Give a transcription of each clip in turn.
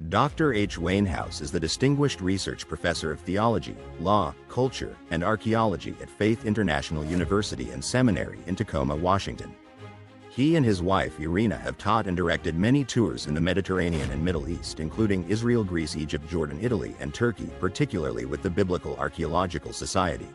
Dr. H. Wainhouse is the Distinguished Research Professor of Theology, Law, Culture, and Archaeology at Faith International University and Seminary in Tacoma, Washington. He and his wife Irina have taught and directed many tours in the Mediterranean and Middle East, including Israel, Greece, Egypt, Jordan, Italy, and Turkey, particularly with the Biblical Archaeological Society.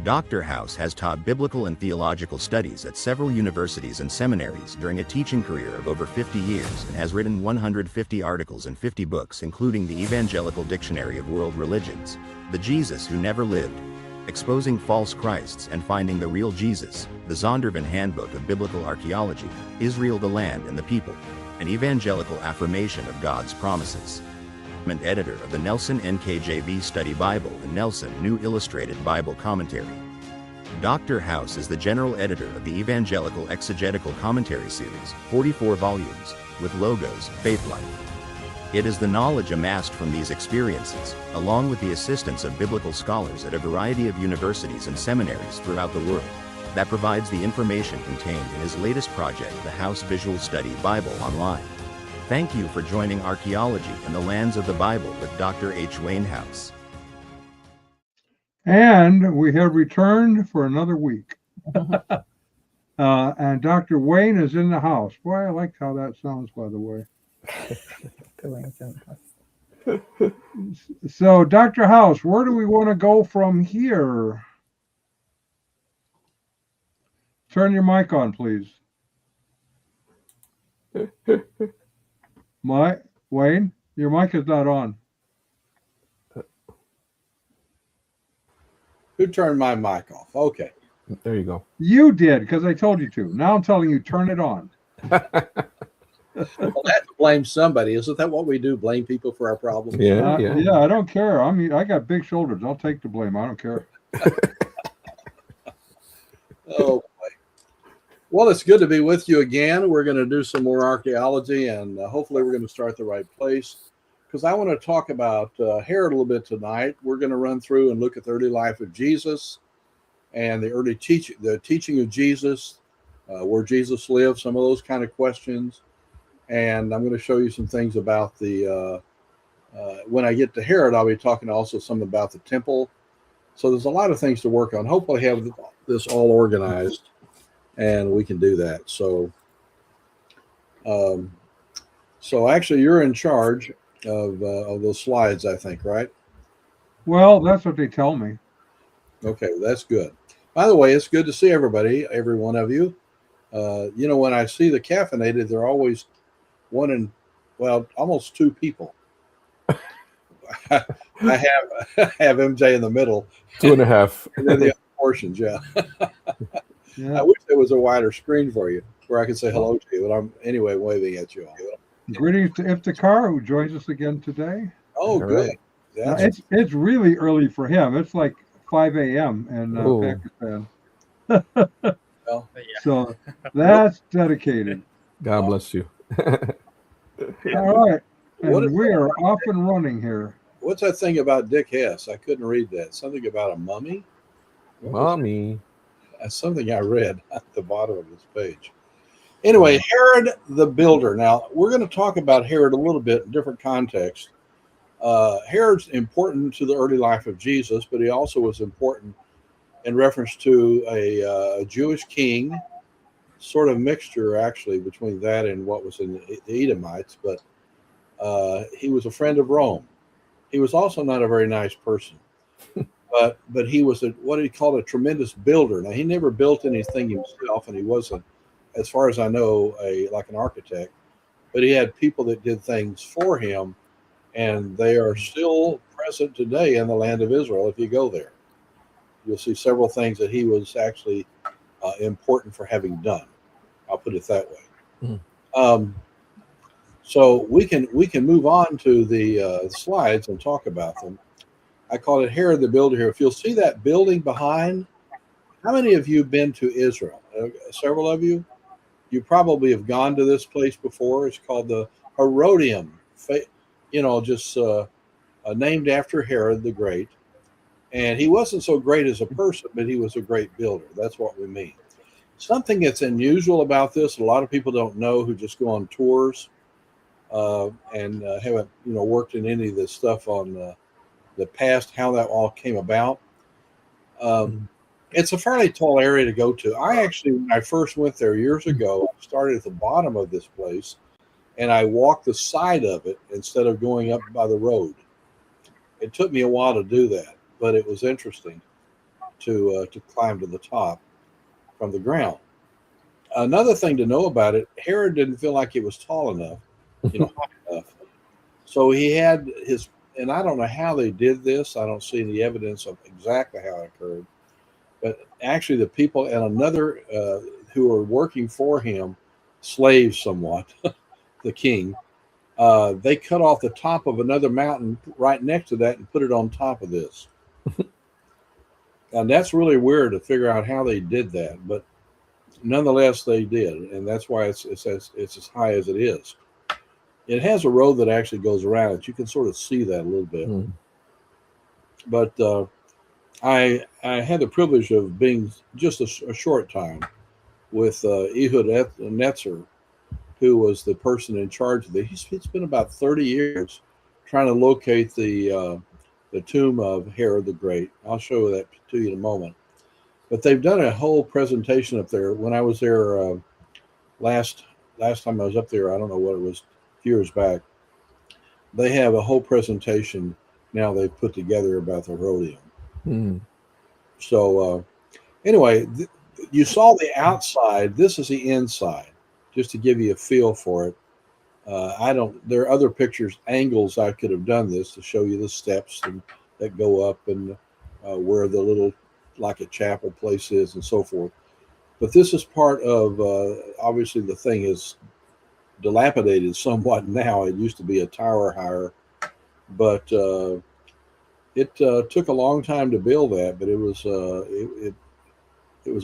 Dr. House has taught biblical and theological studies at several universities and seminaries during a teaching career of over 50 years and has written 150 articles and 50 books, including the Evangelical Dictionary of World Religions, The Jesus Who Never Lived, Exposing False Christs and Finding the Real Jesus, the Zondervan Handbook of Biblical Archaeology, Israel, the Land and the People, an Evangelical Affirmation of God's Promises, and editor of the Nelson NKJV Study Bible and Nelson New Illustrated Bible Commentary. Dr. House is the general editor of the Evangelical Exegetical Commentary Series, 44 volumes, with Logos, Faith Life. It is the knowledge amassed from these experiences, along with the assistance of biblical scholars at a variety of universities and seminaries throughout the world, that provides the information contained in his latest project, the House Visual Study Bible Online. Thank you for joining Archaeology in the Lands of the Bible with Dr. H. Wainhouse. And we have returned for another week. And Dr. Wayne is in the house. Boy, I like how that sounds, by the way. So, Dr. House, where do we want to go from here? Turn your mic on, please. Wayne, your mic is not on. Who turned my mic off? Okay. There you go. You did, because I told you to. Now I'm telling you, turn it on. Well, I have to blame somebody. Isn't that what we do? Blame people for our problems? Yeah, yeah, I don't care. I mean, I got big shoulders. I'll take the blame. I don't care. Oh, boy. Well, it's good to be with you again. We're going to do some more archaeology, and hopefully we're going to start the right place, because I want to talk about Herod a little bit tonight. We're going to run through and look at the early life of Jesus and the early teaching of Jesus, where Jesus lived, some of those kind of questions. And I'm going to show you some things about the, when I get to Herod, I'll be talking also some about the temple. So there's a lot of things to work on. Hopefully I have this all organized, and we can do that. So, so actually you're in charge of those slides, I think, right? Well, that's what they tell me. Okay, that's good. By the way, it's good to see everybody, every one of you. You know, when I see the caffeinated, they're always almost two people. I have MJ in the middle. 2.5. And then the other portions, yeah. Yeah. I wish there was a wider screen for you where I could say hello to you, but I'm anyway waving at you all. Greetings to Iftikhar, who joins us again today. Oh, All good. right. It's really early for him. It's like 5 a.m. in Pakistan. Well, So that's dedicated. God bless you. All right. And we are off and running here. what's that thing about Dick Hess? I couldn't read that. Something about a mummy? Mommy. That's something I read at the bottom of this page. Anyway, Herod the Builder. Now, we're going to talk about Herod a little bit in different contexts. Herod's important to the early life of Jesus, but he also was important in reference to a Jewish king, sort of mixture, actually, between that and what was in the Edomites, but he was a friend of Rome. He was also not a very nice person, but he was what he called a tremendous builder. Now, he never built anything himself, and he wasn't, as far as I know, like an architect, but he had people that did things for him, and they are still present today in the land of Israel. If you go there, you'll see several things that he was actually important for having done. I'll put it that way. So we can move on to the slides and talk about them. I call it Herod the Builder here. If you'll see that building behind, how many of you have been to Israel? Several of you. You probably have gone to this place before. It's called the Herodium, just named after Herod the Great. And he wasn't so great as a person, but he was a great builder. That's what we mean. Something that's unusual about this, a lot of people don't know who just go on tours. and haven't worked in any of this stuff on the past, how that all came about. It's a fairly tall area to go to. I actually, when I first went there years ago, I started at the bottom of this place, and I walked the side of it instead of going up by the road. It took me a while to do that, but it was interesting to climb to the top from the ground. Another thing to know about it, Herod didn't feel like it was tall enough, high enough. So he had his, and I don't know how they did this. I don't see any evidence of exactly how it occurred. But actually, the people and another who were working for him, slaves somewhat, the king, they cut off the top of another mountain right next to that and put it on top of this. And that's really weird to figure out how they did that. But nonetheless, they did. And that's why it's as high as it is. It has a road that actually goes around it. You can sort of see that a little bit. But I had the privilege of being just a short time with Ehud Netzer, who was the person in charge of this. It's been about 30 years trying to locate the tomb of Herod the Great. I'll show that to you in a moment. But they've done a whole presentation up there. When I was there last time I was up there, I don't know what it was, a few years back, they have a whole presentation now they've put together about the Herodium. So anyway, you saw the outside. This is the inside, just to give you a feel for it. There are other pictures, angles I could have done this to show you the steps that go up and where the little, like a chapel place is and so forth. But this is part of, obviously the thing is dilapidated somewhat now. It used to be a tower higher, but it took a long time to build that, but it was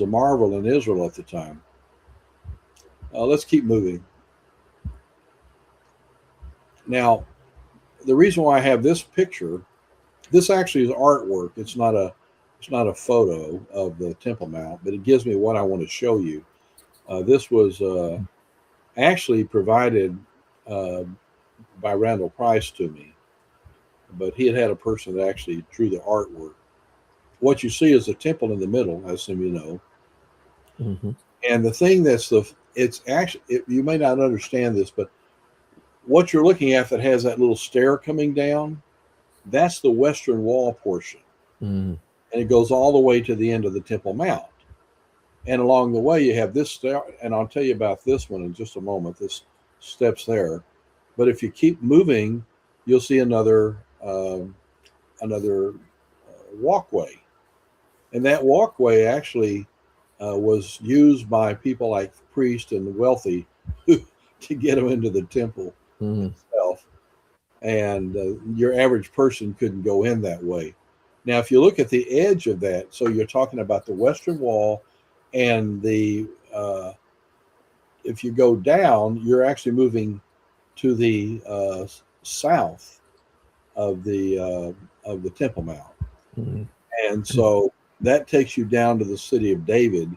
a marvel in Israel at the time. Let's keep moving. Now, the reason why I have this picture, this actually is artwork. It's not a photo of the Temple Mount, but it gives me what I want to show you. This was actually provided by Randall Price to me, but he had a person that actually drew the artwork. What you see is the temple in the middle, I assume you know. And the thing it's actually, you may not understand this, but what you're looking at that has that little stair coming down, that's the western wall portion. And it goes all the way to the end of the Temple Mount. And along the way, you have this stair, and I'll tell you about this one in just a moment, this steps there. But if you keep moving, you'll see another walkway. And that walkway actually was used by people like priests and the wealthy to get them into the temple itself. And your average person couldn't go in that way. Now, if you look at the edge of that, so you're talking about the western wall, and if you go down, you're actually moving to the south of the Temple Mount. And so that takes you down to the city of David.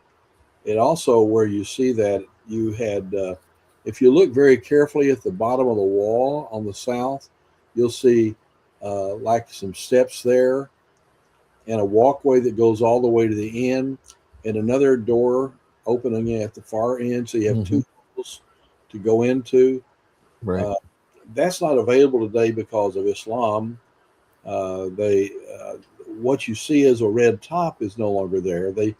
It also, where you see that you had, if you look very carefully at the bottom of the wall on the south, you'll see like some steps there and a walkway that goes all the way to the end and another door opening at the far end. So you have two doors to go into. Right. That's not available today because of Islam. What you see as a red top is no longer there. They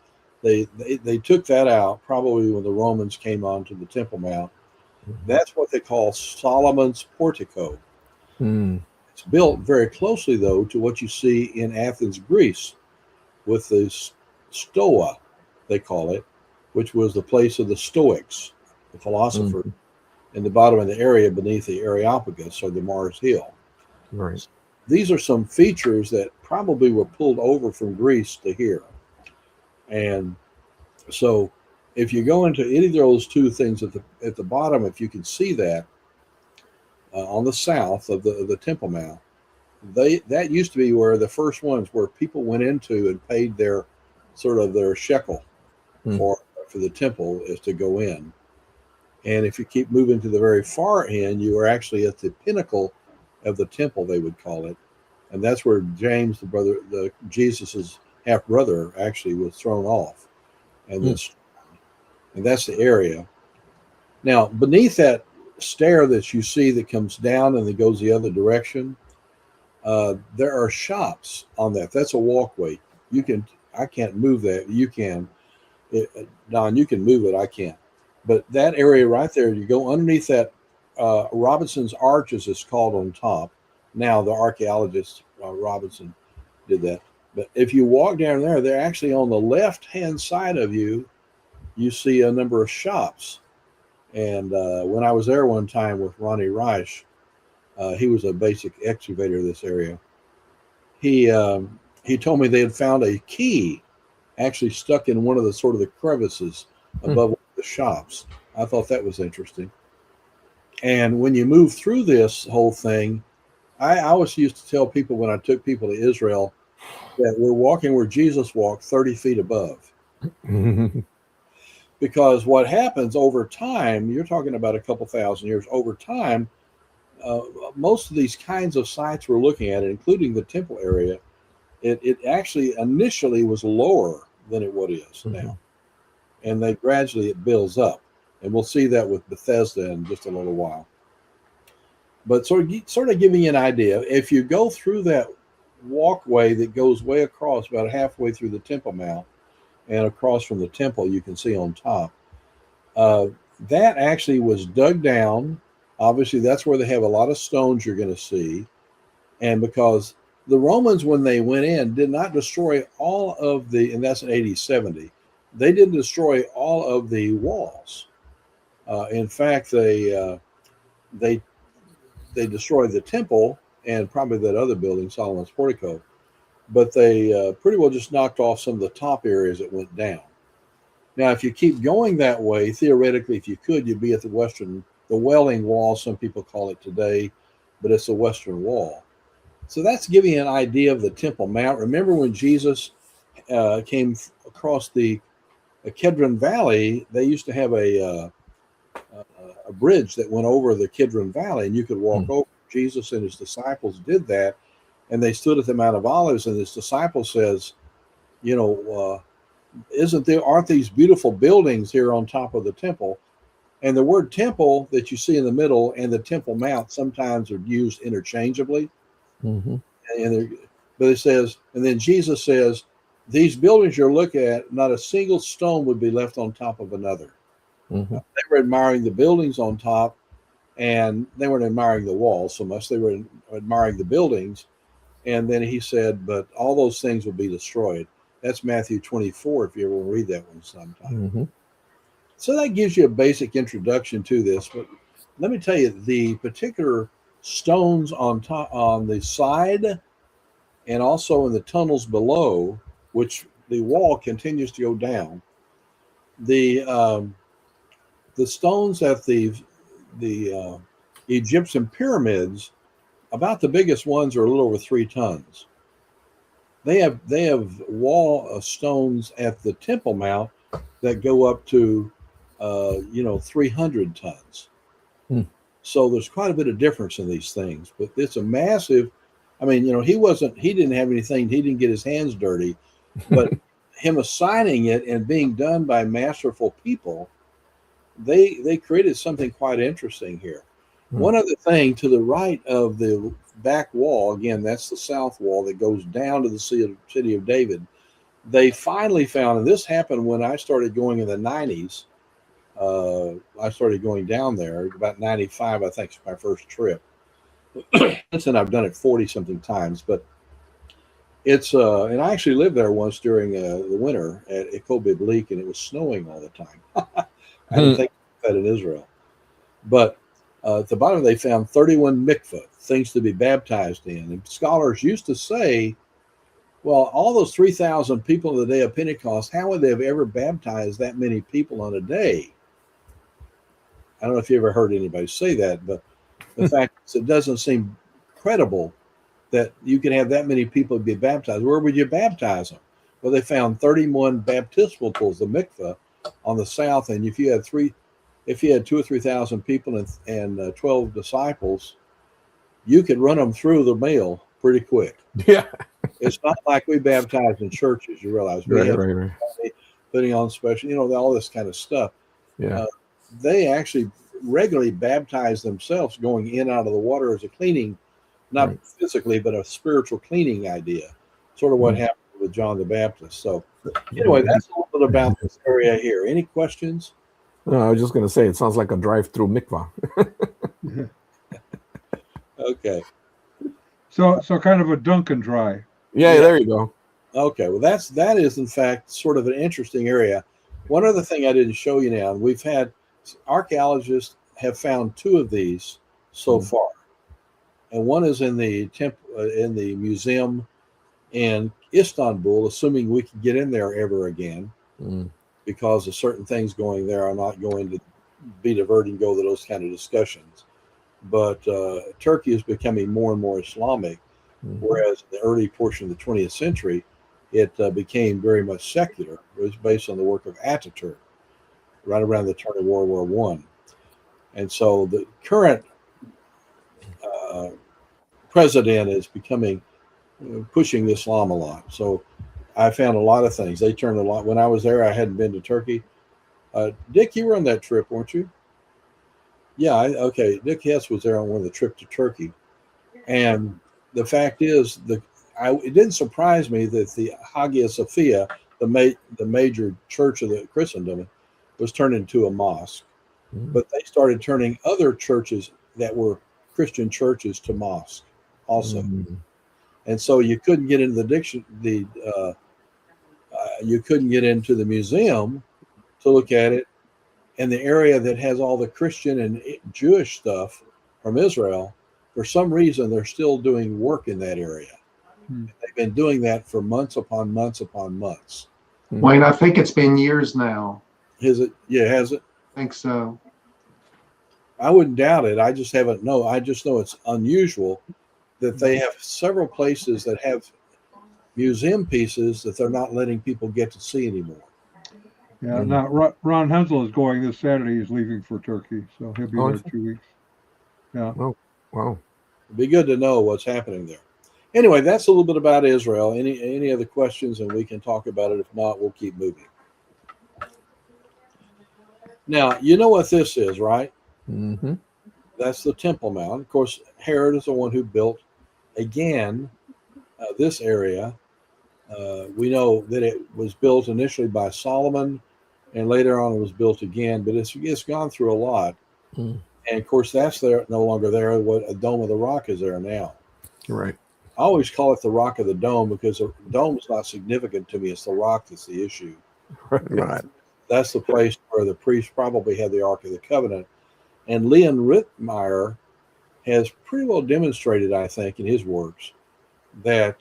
took that out probably when the Romans came onto the Temple Mount. That's what they call Solomon's portico. It's built very closely, though, to what you see in Athens, Greece, with the Stoa, they call it, which was the place of the Stoics, the philosophers, in the bottom of the area beneath the Areopagus or the Mars Hill. Right. These are some features that probably were pulled over from Greece to here. And so if you go into any of those two things at the bottom, if you can see that on the south of the Temple Mount, that used to be where the first ones where people went into and paid their sort of their shekel for the temple is to go in. And if you keep moving to the very far end, you are actually at the pinnacle of the temple, they would call it. And that's where James, Jesus's half brother, actually was thrown off. And that's the area. Now, beneath that stair that you see that comes down and that goes the other direction, there are shops on that. That's a walkway. I can't move that. You can. Don, you can move it. I can't. But that area right there, you go underneath that Robinson's Arch, as it's called on top. Now the archaeologist Robinson did that. But if you walk down there, they're actually on the left-hand side of you. You see a number of shops. And when I was there one time with Ronnie Reich, he was a basic excavator of this area. He told me they had found a key actually stuck in one of the sort of the crevices above the shops. I thought that was interesting. And when you move through this whole thing, I always used to tell people when I took people to Israel that we're walking where Jesus walked 30 feet above. Because what happens over time, you're talking about a couple thousand years, over time, most of these kinds of sites we're looking at, including the temple area, it actually initially was lower than it what is now. And then gradually it builds up. And we'll see that with Bethesda in just a little while. But sort of giving you an idea, if you go through that walkway that goes way across, about halfway through the Temple Mount, and across from the temple, you can see on top, that actually was dug down. Obviously, that's where they have a lot of stones you're going to see. And because the Romans, when they went in, did not destroy all of the, and that's in AD 70, they didn't destroy all of the walls. In fact, they destroyed the temple and probably that other building, Solomon's Portico, but they pretty well just knocked off some of the top areas that went down. Now, if you keep going that way, theoretically, if you could, you'd be at the Welling Wall, some people call it today, but it's the Western Wall. So that's giving you an idea of the Temple Mount. Remember when Jesus came across the Kidron Valley, they used to have a bridge that went over the Kidron Valley, and you could walk over. Jesus and his disciples did that, and they stood at the Mount of Olives, and his disciple says, aren't these beautiful buildings here on top of the temple? And the word temple that you see in the middle and the Temple Mount sometimes are used interchangeably. But it says, and then Jesus says, these buildings you're looking at, not a single stone would be left on top of another. They were admiring the buildings on top, and they weren't admiring the walls so much. They were admiring the buildings. And then he said, but all those things will be destroyed. That's Matthew 24, if you ever want to read that one sometime. So that gives you a basic introduction to this. But let me tell you, the particular stones on top, on the side, and also in the tunnels below, which the wall continues to go down, the stones at the Egyptian pyramids, about the biggest ones are a little over 3 tons. They have wall stones at the Temple Mount that go up to 300 tons. So there's quite a bit of difference in these things, but it's a massive. I mean, he didn't have anything. He didn't get his hands dirty, but him assigning it and being done by masterful people, they created something quite interesting here. One other thing, to the right of the back wall, again, that's the south wall that goes down to the city of David. They finally found, and this happened when I started going in the 90s. I started going down there about 95, I think, is my first trip. Since then, I've done it 40-something times, but it's, and I actually lived there once during the winter at Ekobib Leak, and it was snowing all the time. I didn't think that in Israel. But at the bottom, they found 31 mikveh, things to be baptized in. And scholars used to say, well, all those 3,000 people on the day of Pentecost, how would they have ever baptized that many people on a day? I don't know if you ever heard anybody say that, but the fact is it doesn't seem credible that you could have that many people be baptized. Where would you baptize them? Well, they found 31 baptismal pools, the mikveh, on the south. And if you had if you had 2,000 or 3,000 people and 12 disciples, you could run them through the meal pretty quick. Yeah. It's not like we baptize in churches. You realize we Right, have right, right. putting on special, all this kind of stuff. Yeah. They actually regularly baptize themselves, going in and out of the water as a cleaning, not Right. physically, but a spiritual cleaning idea. Sort of what happened with John the Baptist. So anyway, that's a little bit about this area here. Any questions? No, I was just going to say, it sounds like a drive-through mikvah. Okay. So kind of a dunk and dry. Yeah, there you go. Okay. Well, that is in fact sort of an interesting area. One other thing I didn't show you now, we've had archaeologists have found 2 of these so far, and one is in the in the museum in Istanbul, assuming we can get in there ever again, because of certain things going there. I'm not going to be diverting, go to those kind of discussions. But Turkey is becoming more and more Islamic, whereas in the early portion of the 20th century, it became very much secular. It was based on the work of Ataturk, right around the turn of World War I. And so the current president is pushing Islam a lot. So I found a lot of things. They turned a lot. When I was there, I hadn't been to Turkey. Dick, you were on that trip, weren't you? Yeah, okay. Dick Hess was there on one of the trips to Turkey. And the fact is, it didn't surprise me that the Hagia Sophia, the major church of the Christendom, was turned into a mosque. But they started turning other churches that were Christian churches to mosque also. And so you couldn't get into you couldn't get into the museum to look at it. And the area that has all the Christian and Jewish stuff from Israel, for some reason, they're still doing work in that area. They've been doing that for months upon months upon months. Wayne, I think it's been years now. Is it? Yeah, has it? I think so. I wouldn't doubt it. I just haven't know. I just know it's unusual that they have several places that have museum pieces that they're not letting people get to see anymore. Yeah. Now Ron Hensel is going this Saturday. He's leaving for Turkey, so he'll be there 2 weeks. Yeah. Oh, wow. It'd be good to know what's happening there. Anyway, that's a little bit about Israel. Any other questions, and we can talk about it. If not, we'll keep moving. Now, you know what this is, right? Mm-hmm. That's the Temple Mount. Of course, Herod is the one who built, again, this area. We know that it was built initially by Solomon, and later on it was built again, but it's gone through a lot. And of course, that's no longer there. What a Dome of the Rock is there now. Right. I always call it the Rock of the Dome because the dome is not significant to me. It's the rock that's the issue. Right. That's the place where the priests probably had the Ark of the Covenant. And Leon Rittmeyer has pretty well demonstrated, I think, in his works that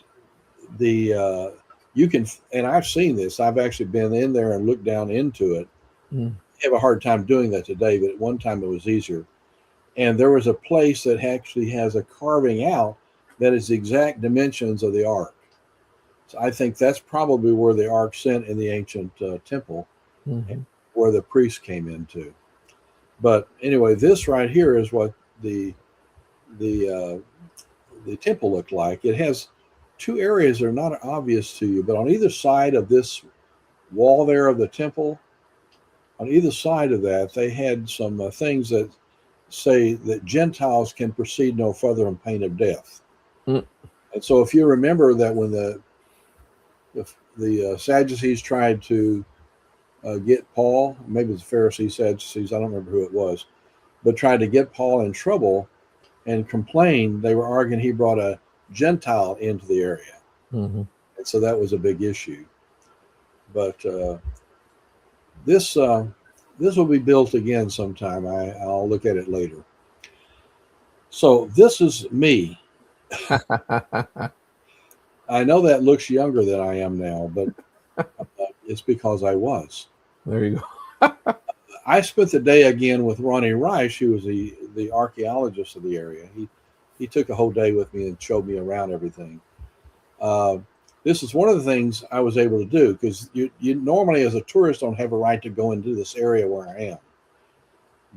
you can, and I've seen this. I've actually been in there and looked down into it. I have a hard time doing that today, but at one time it was easier. And there was a place that actually has a carving out that is the exact dimensions of the ark. So I think that's probably where the ark sent in the ancient temple, where the priests came into. But anyway, this right here is what the temple looked like. It has 2 areas that are not obvious to you, but on either side of this wall there of the temple, on either side of that, they had some things that say that Gentiles can proceed no further on pain of death. And so if you remember that when the Sadducees tried to get Paul, maybe it's the Pharisees, Sadducees, I don't remember who it was, but tried to get Paul in trouble and complained, they were arguing he brought a Gentile into the area. And so that was a big issue. But this will be built again sometime. I'll look at it later. So this is me. I know that looks younger than I am now, but it's because I was. There you go. I spent the day again with Ronnie Reich, who was the archaeologist of the area. He took a whole day with me and showed me around everything. This is one of the things I was able to do, because you normally as a tourist don't have a right to go into this area where I am.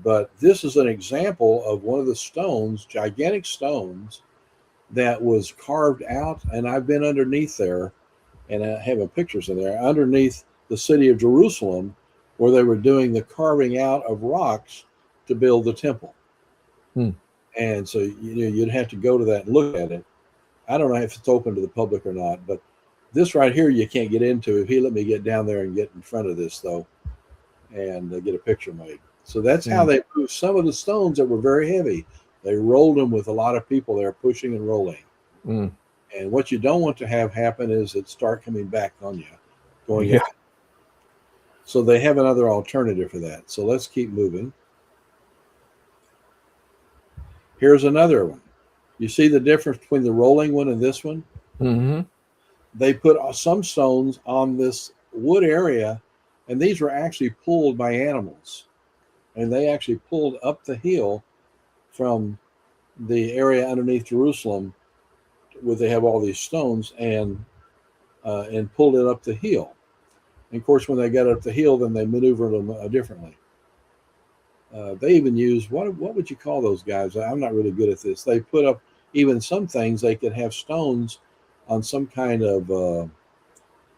But this is an example of one of the stones, gigantic stones, that was carved out. And I've been underneath there, and I have pictures in there, underneath the city of Jerusalem, where they were doing the carving out of rocks to build the temple. And so you'd have to go to that and look at it. I don't know if it's open to the public or not, but this right here you can't get into. If he let me get down there and get in front of this, though, and get a picture made. So that's how they moved some of the stones that were very heavy. They rolled them with a lot of people there pushing and rolling. And what you don't want to have happen is it start coming back on you, going up. So they have another alternative for that. So let's keep moving. Here's another one. You see the difference between the rolling one and this one? They put some stones on this wood area, and these were actually pulled by animals. And they actually pulled up the hill from the area underneath Jerusalem, where they have all these stones, and pulled it up the hill. And of course, when they got up the hill, then they maneuvered them differently. They even used, what would you call those guys? I'm not really good at this. They put up even some things, they could have stones on some kind of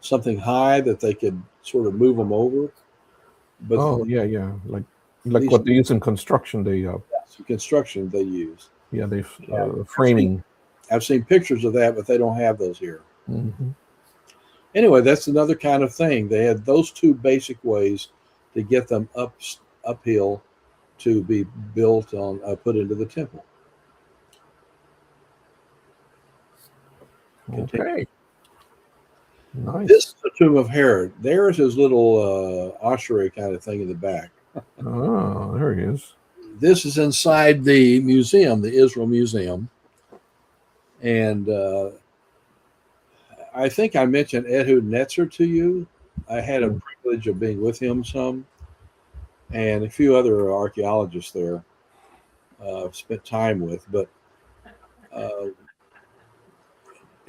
something high that they could sort of move them over. But like what they use in construction. Construction they use. They framing. I've seen pictures of that, but they don't have those here. Anyway, that's another kind of thing. They had those two basic ways to get them uphill to be built on, put into the temple. Okay. Nice. This is the tomb of Herod. There's his little ossuary kind of thing in the back. Oh, there he is. This is inside the museum, the Israel Museum. And I think I mentioned Ehud Netzer to you. I had a privilege of being with him some, and a few other archaeologists there I've spent time with. But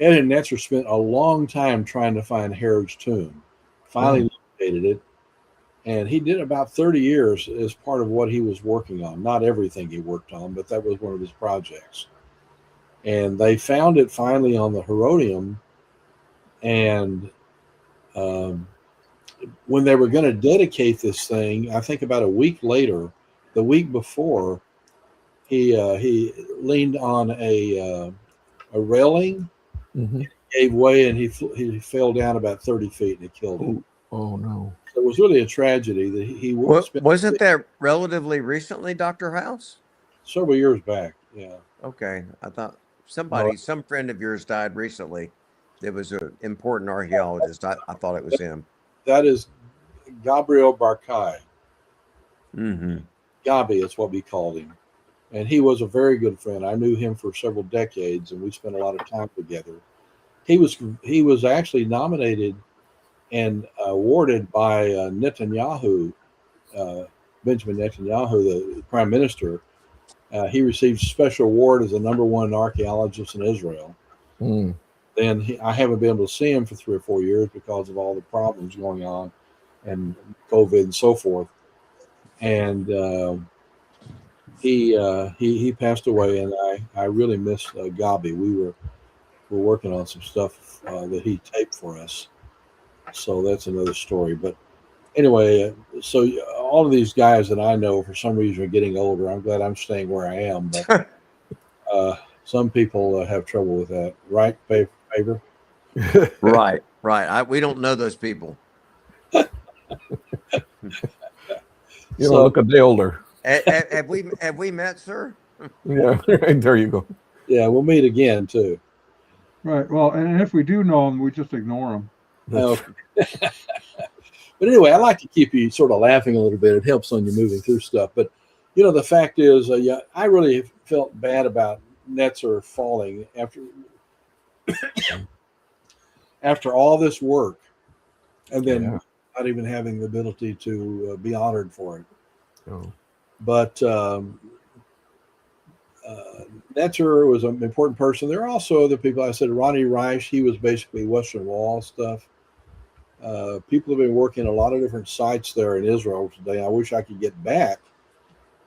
Ehud Netzer spent a long time trying to find Herod's tomb. Finally located it, and he did about 30 years as part of what he was working on. Not everything he worked on, but that was one of his projects. And they found it finally on the Herodium. And when they were going to dedicate this thing, I think about a week later, the week before, he leaned on a railing, gave way, and he fell down about 30 feet, and it killed him. Oh no! So it was really a tragedy that he wasn't that relatively recently, Dr. House? Several years back. Yeah. Okay, I thought some friend of yours died recently. That was an important archaeologist. I thought it was him. That is Gabriel Barkai. Gabi is what we called him. And he was a very good friend. I knew him for several decades, and we spent a lot of time together. He was actually nominated and awarded by Netanyahu, Benjamin Netanyahu, the prime minister. He received a special award as the #1 archaeologist in Israel. Then I haven't been able to see him for 3 or 4 years because of all the problems going on and COVID and so forth. And he passed away, and I really miss Gabi. We're working on some stuff that he taped for us. So that's another story. But anyway, so all of these guys that I know for some reason are getting older. I'm glad I'm staying where I am. But some people have trouble with that. Right, Favor? Right. We don't know those people. You don't look a day older. Have we met, sir? Yeah, there you go. Yeah, we'll meet again too. Right. Well, and if we do know them, we just ignore them. But anyway, I like to keep you sort of laughing a little bit. It helps on you moving through stuff. But the fact is, I really felt bad about Netzer falling after all this work, and then not even having the ability to be honored for it. Oh. But Netzer was an important person. There are also other people. I said Ronnie Reich. He was basically Western Wall stuff. People have been working a lot of different sites there in Israel today. I wish I could get back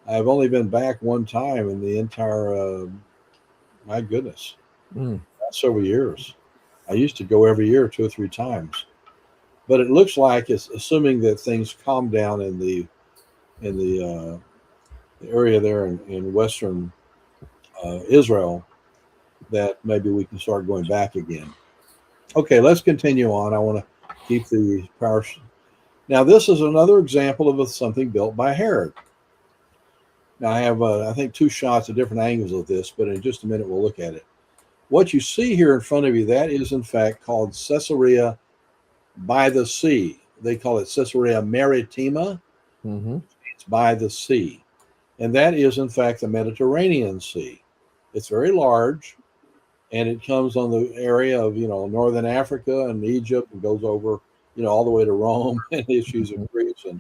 I've only been back one time in the entire, my goodness, several years. I used to go every year, 2 or 3 times. But it looks like it's assuming that things calm down in the area there in western Israel, that maybe we can start going back again. Okay, let's continue on. I want to keep the power. Now, this is another example of something built by Herod. Now, I have, I think, 2 shots at different angles of this, but in just a minute, we'll look at it. What you see here in front of you, that is, in fact, called Caesarea by the sea. They call it Caesarea Maritima. It's by the sea. And that is, in fact, the Mediterranean Sea. It's very large, and it comes on the area of, northern Africa and Egypt, and goes over, all the way to Rome and issues of Greece and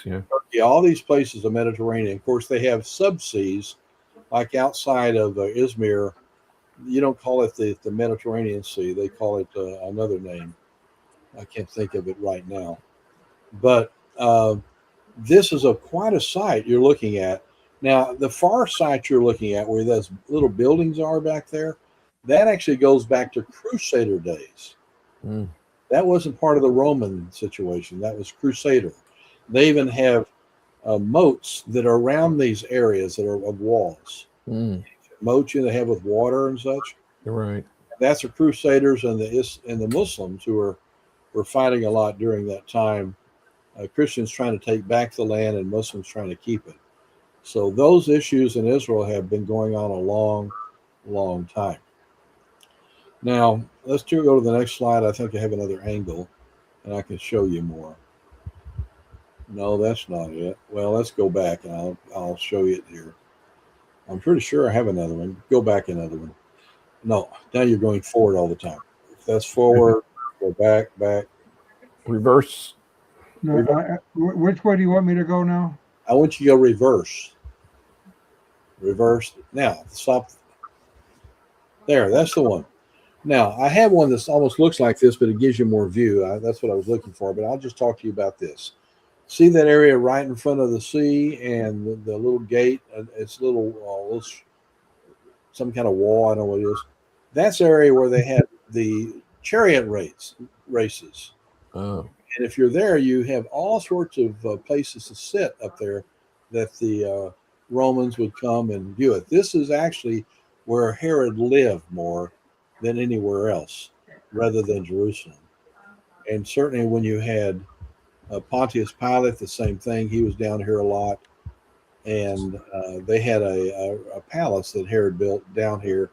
Yeah. Turkey. All these places are Mediterranean. Of course, they have subseas, like outside of Izmir. You don't call it the Mediterranean Sea. They call it another name. I can't think of it right now. But this is quite a site you're looking at. Now, the far site you're looking at, where those little buildings are back there, that actually goes back to Crusader days. That wasn't part of the Roman situation. That was Crusader. They even have moats that are around these areas that are of walls. Moats they have with water and such. You're right. That's the Crusaders and the Muslims who were fighting a lot during that time. Christians trying to take back the land and Muslims trying to keep it. So those issues in Israel have been going on a long, long time. Now, let's go to the next slide. I think I have another angle, and I can show you more. No, that's not it. Well, let's go back, and I'll show you it here. I'm pretty sure I have another one. Go back another one. No, now you're going forward all the time. If that's forward, go back. Reverse. No, which way do you want me to go now? I want you to go reverse. Reverse. Now, stop. There, that's the one. Now, I have one that almost looks like this, but it gives you more view. That's what I was looking for, but I'll just talk to you about this. See that area right in front of the sea and the little gate? It's little, some kind of wall. I don't know what it is. That's the area where they had the chariot races. Oh. And if you're there, you have all sorts of places to sit up there that the Romans would come and view it. This is actually where Herod lived more than anywhere else, rather than Jerusalem. And certainly when you had Pontius Pilate, the same thing. He was down here a lot. And they had a palace that Herod built down here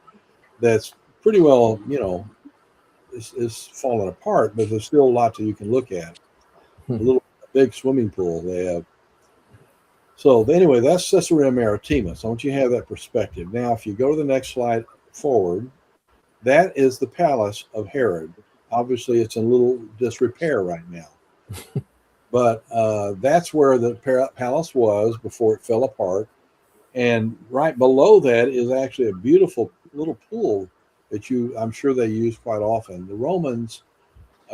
that's pretty well, is falling apart, but there's still a lot that you can look at. A big swimming pool they have. So anyway, that's Caesarea Maritima. So I want you to have that perspective. Now, if you go to the next slide forward, that is the palace of Herod. Obviously, it's in a little disrepair right now. But that's where the palace was before it fell apart. And right below that is actually a beautiful little pool that I'm sure they use quite often. The Romans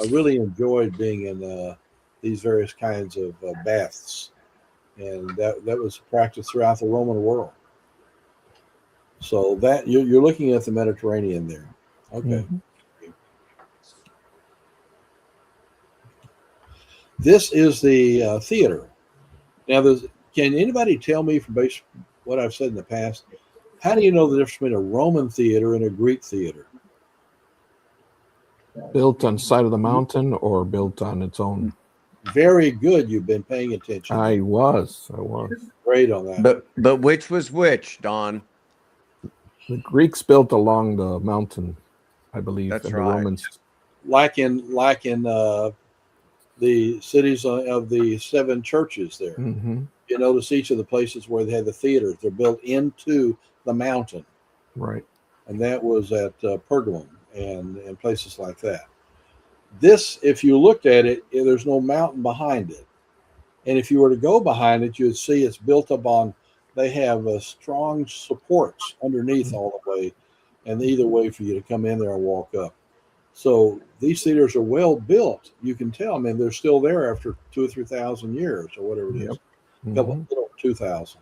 really enjoyed being in these various kinds of baths. And that was practiced throughout the Roman world. So that you're looking at the Mediterranean there. Okay. This is the theater. Now, can anybody tell me from what I've said in the past, how do you know the difference between a Roman theater and a Greek theater? Built on side of the mountain or built on its own? Very good. You've been paying attention. I was. Great on that. But which was which, Don? The Greeks built along the mountain, I believe. That's and right. The Romans. Like in the cities of the 7 churches there. You notice each of the places where they had the theaters, they're built into the mountain. Right. And that was at Pergamum and places like that. This, if you looked at it, there's no mountain behind it. And if you were to go behind it, you would see it's built up on, they have strong supports underneath all the way, and either way for you to come in there and walk up. So these theaters are well built. You can tell. I mean, they're still there after 2,000 or 3,000 years or whatever it is. A couple, 2,000.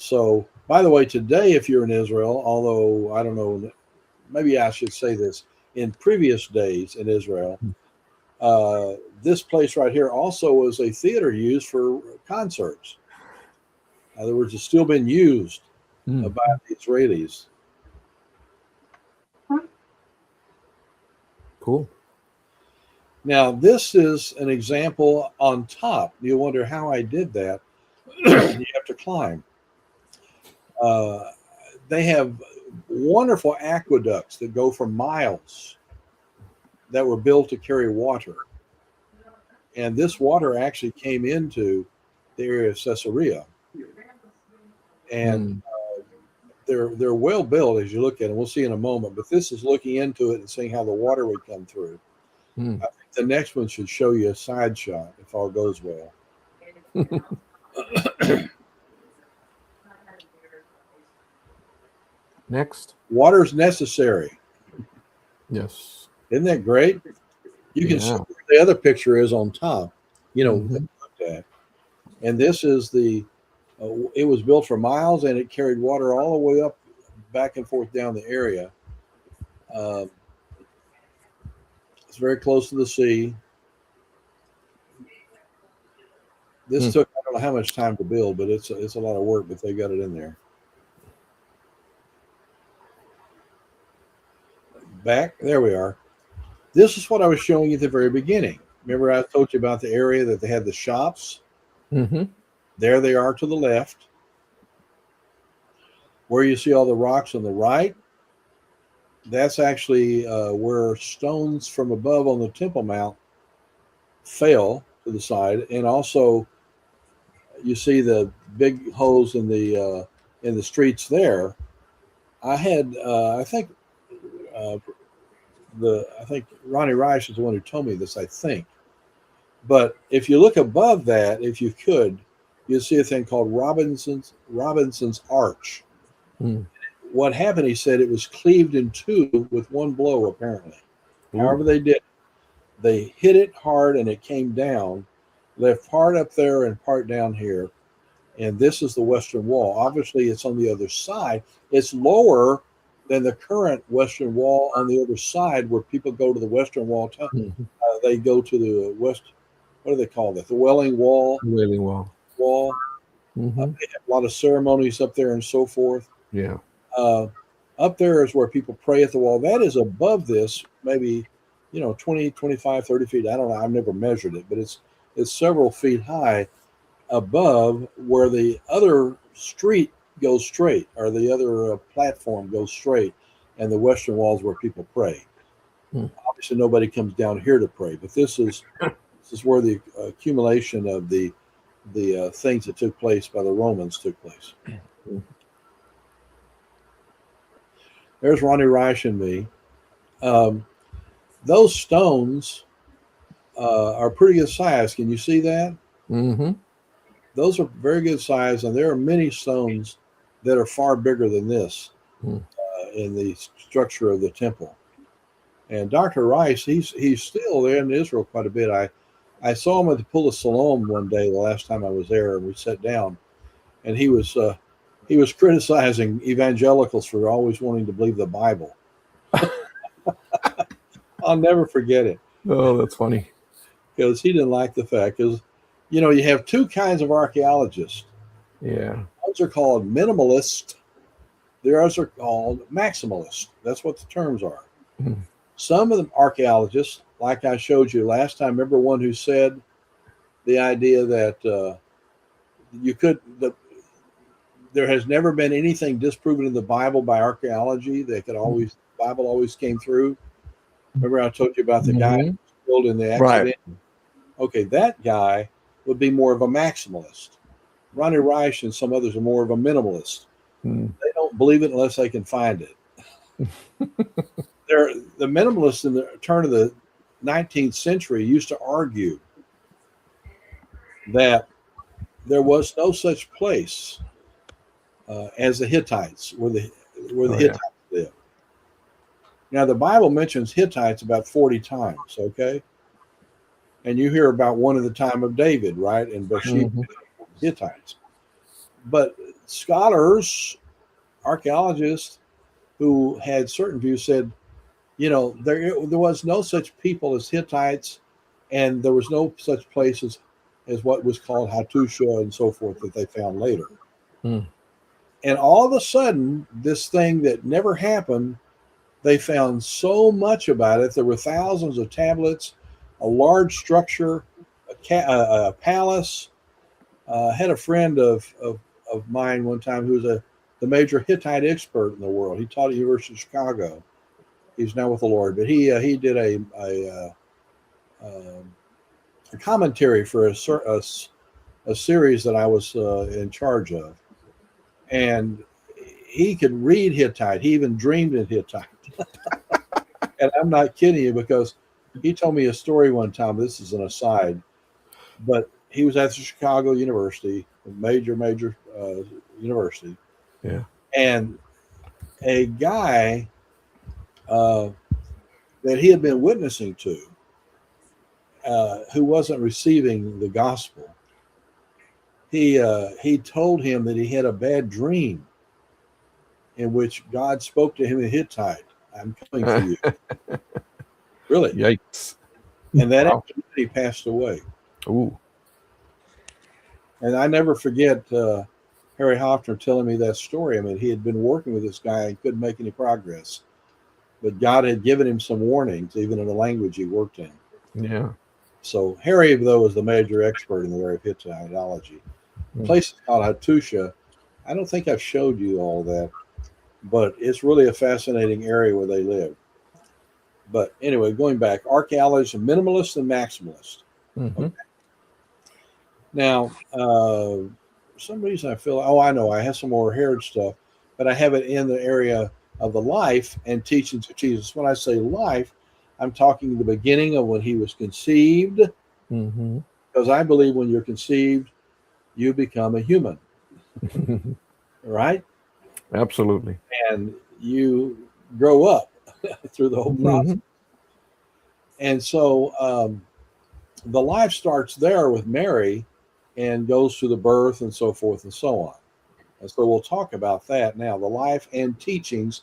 So, by the way, today, if you're in Israel, although I don't know, maybe I should say this, in previous days in Israel, this place right here also was a theater used for concerts. In other words, it's still been used by the Israelis. Cool. Now, this is an example on top. You wonder how I did that. You have to climb. They have wonderful aqueducts that go for miles that were built to carry water. And this water actually came into the area of Caesarea. And they're well built as you look at it. We'll see in a moment. But this is looking into it and seeing how the water would come through. I think the next one should show you a side shot if all goes well. Next. Water's necessary. Yes. Isn't that great? You can see where the other picture is on top, looked at. And this is it was built for miles and it carried water all the way up, back and forth down the area. It's very close to the sea. This took, I don't know how much time to build, but it's a lot of work, but they got it in there. Back, there we are. This is what I was showing you at the very beginning. Remember I told you about the area that they had the shops? There they are to the left. Where you see all the rocks on the right, that's actually where stones from above on the Temple Mount fell to the side. And also you see the big holes in the streets there. I had, I think Ronnie Rice is the one who told me this, I think. But if you look above that, if you could, you'll see a thing called Robinson's Arch. What happened, he said, it was cleaved in two with one blow, apparently. However they did it. They hit it hard and it came down, left part up there and part down here. And this is the Western Wall. Obviously, it's on the other side. It's lower than the current Western Wall on the other side where people go to the Western Wall. They go to the West, what do they call that? The Wailing Wall. Wailing Wall. They have a lot of ceremonies up there and so forth. Yeah. Up there is where people pray at the wall. That is above this, maybe, 20, 25, 30 feet. I don't know. I've never measured it, but it's several feet high above where the other street goes straight, or the other platform goes straight, and the Western Wall is where people pray. Obviously, nobody comes down here to pray, but this is where the accumulation of the things that took place by the Romans took place. There's Ronnie Rice and me. Those stones are pretty good size. Can you see that? Those are very good size, and there are many stones that are far bigger than this in the structure of the temple. And Dr. Rice, he's still there in Israel quite a bit. I saw him at the Pool of Siloam one day the last time I was there, and we sat down, and he was criticizing evangelicals for always wanting to believe the Bible. I'll never forget it. Oh, that's funny. Because he didn't like the fact, because, you have two kinds of archaeologists. Yeah. Ones are called minimalist. The others are called maximalist. That's what the terms are. Some of the archaeologists, like I showed you last time, remember one who said the idea that there has never been anything disproven in the Bible by archaeology. The Bible always came through. Remember I told you about the guy who was killed in the accident? Right. Okay, that guy would be more of a maximalist. Ronnie Rice and some others are more of a minimalist. They don't believe it unless they can find it. The minimalists in the turn of the 19th century used to argue that there was no such place as the Hittites, where the Hittites lived. Now, the Bible mentions Hittites about 40 times, okay? And you hear about one in the time of David, right? And Bathsheba, Hittites. But scholars, archaeologists who had certain views said, there was no such people as Hittites, and there was no such places as what was called Hattusha and so forth that they found later. Hmm. And all of a sudden, this thing that never happened, they found so much about it. There were thousands of tablets, a large structure, a palace. I had a friend of mine one time who was the major Hittite expert in the world. He taught at the University of Chicago. He's now with the Lord, but he did a commentary for a series that I was in charge of, and he could read Hittite. He even dreamed in Hittite, and I'm not kidding you, because he told me a story one time. This is an aside, but he was at the Chicago University, a major university, Yeah. and a guy that he had been witnessing to, who wasn't receiving the gospel, he told him that he had a bad dream in which God spoke to him in Hittite. I'm coming for you. Really? Yikes. And that Wow. afternoon he passed away. Ooh. And I never forget Harry Hoffner telling me that story. I mean, he had been working with this guy and couldn't make any progress, but God had given him some warnings, even in the language he worked in. Yeah. So Harry, though, was the major expert in the area of Hittitology. The place is called Hattusha. I don't think I've showed you all that, but it's really a fascinating area where they live. But anyway, going back, archaeology is minimalist and maximalist. Mm-hmm. Okay. Now, for some reason I feel, I know, I have some more Herod stuff, but I have it in the area of the life and teachings of Jesus. When I say life, I'm talking the beginning of when he was conceived, Mm-hmm. because I believe when you're conceived, you become a human, right? Absolutely. And you grow up through the whole process. Mm-hmm. And so the life starts there with Mary and goes through the birth and so forth and so on. And so we'll talk about that now, the life and teachings.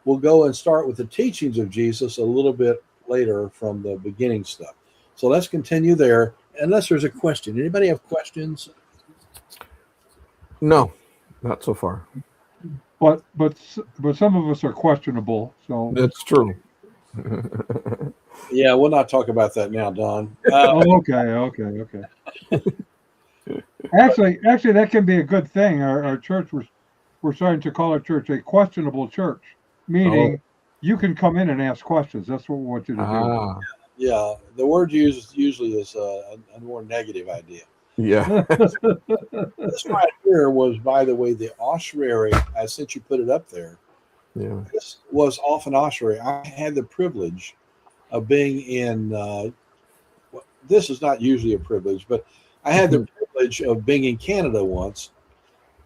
We'll go and start with the teachings of Jesus a little bit later from the beginning stuff. So let's continue there, unless there's a question. Anybody have questions? No, not so far. But some of us are questionable. So That's true. Yeah, we'll not talk about that now, Don. okay. Actually, that can be a good thing. Our church we're starting to call our church a questionable church, meaning you can come in and ask questions. That's what we want you to do. Ah, Yeah, the word used usually is a more negative idea. yeah. This right here was, by the way, the ossuary. Since you put it up there, Yeah. this was off an ossuary. I had the privilege of being in. This is not usually a privilege, but I had the privilege of being in Canada once.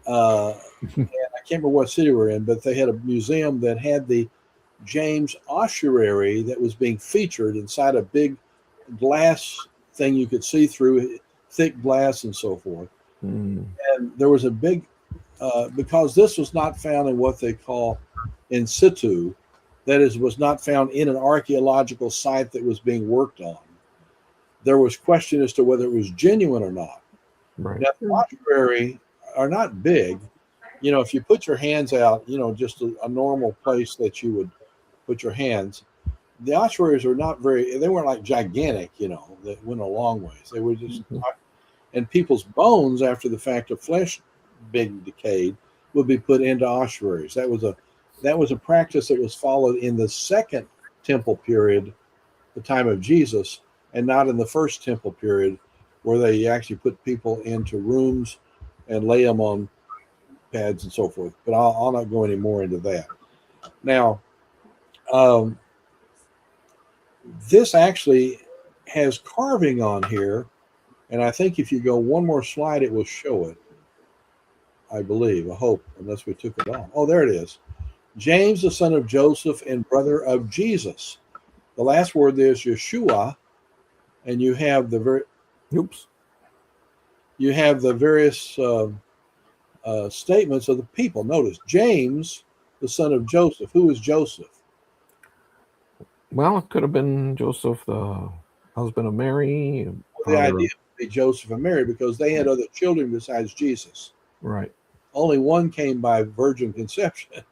And I can't remember what city we're in, but they had a museum that had the James ossuary that was being featured inside a big glass thing you could see through, thick glass and so forth. Mm. And there was a big, because this was not found in what they call in situ, that is, was not found in an archaeological site that was being worked on. There was question as to whether it was genuine or not. Right. Now, the ossuary are not big. If you put your hands out, just a normal place that you would put your hands, the ossuaries are not they weren't like gigantic, that went a long ways. They were just, and people's bones after the fact of flesh being decayed would be put into ossuaries. That was a practice that was followed in the second temple period, the time of Jesus, and not in the first temple period, where they actually put people into rooms and lay them on pads and so forth. But I'll not go any more into that. Now, this actually has carving on here, and I think if you go one more slide, it will show it. I believe, I hope, unless we took it off. Oh, there it is. James, the son of Joseph and brother of Jesus. The last word there is Yeshua, and you have the various statements of the people. Notice James, the son of Joseph. Who is Joseph? Well, it could have been Joseph, the husband of Mary. The idea would be Joseph and Mary because they had other children besides Jesus. Right. Only one came by virgin conception.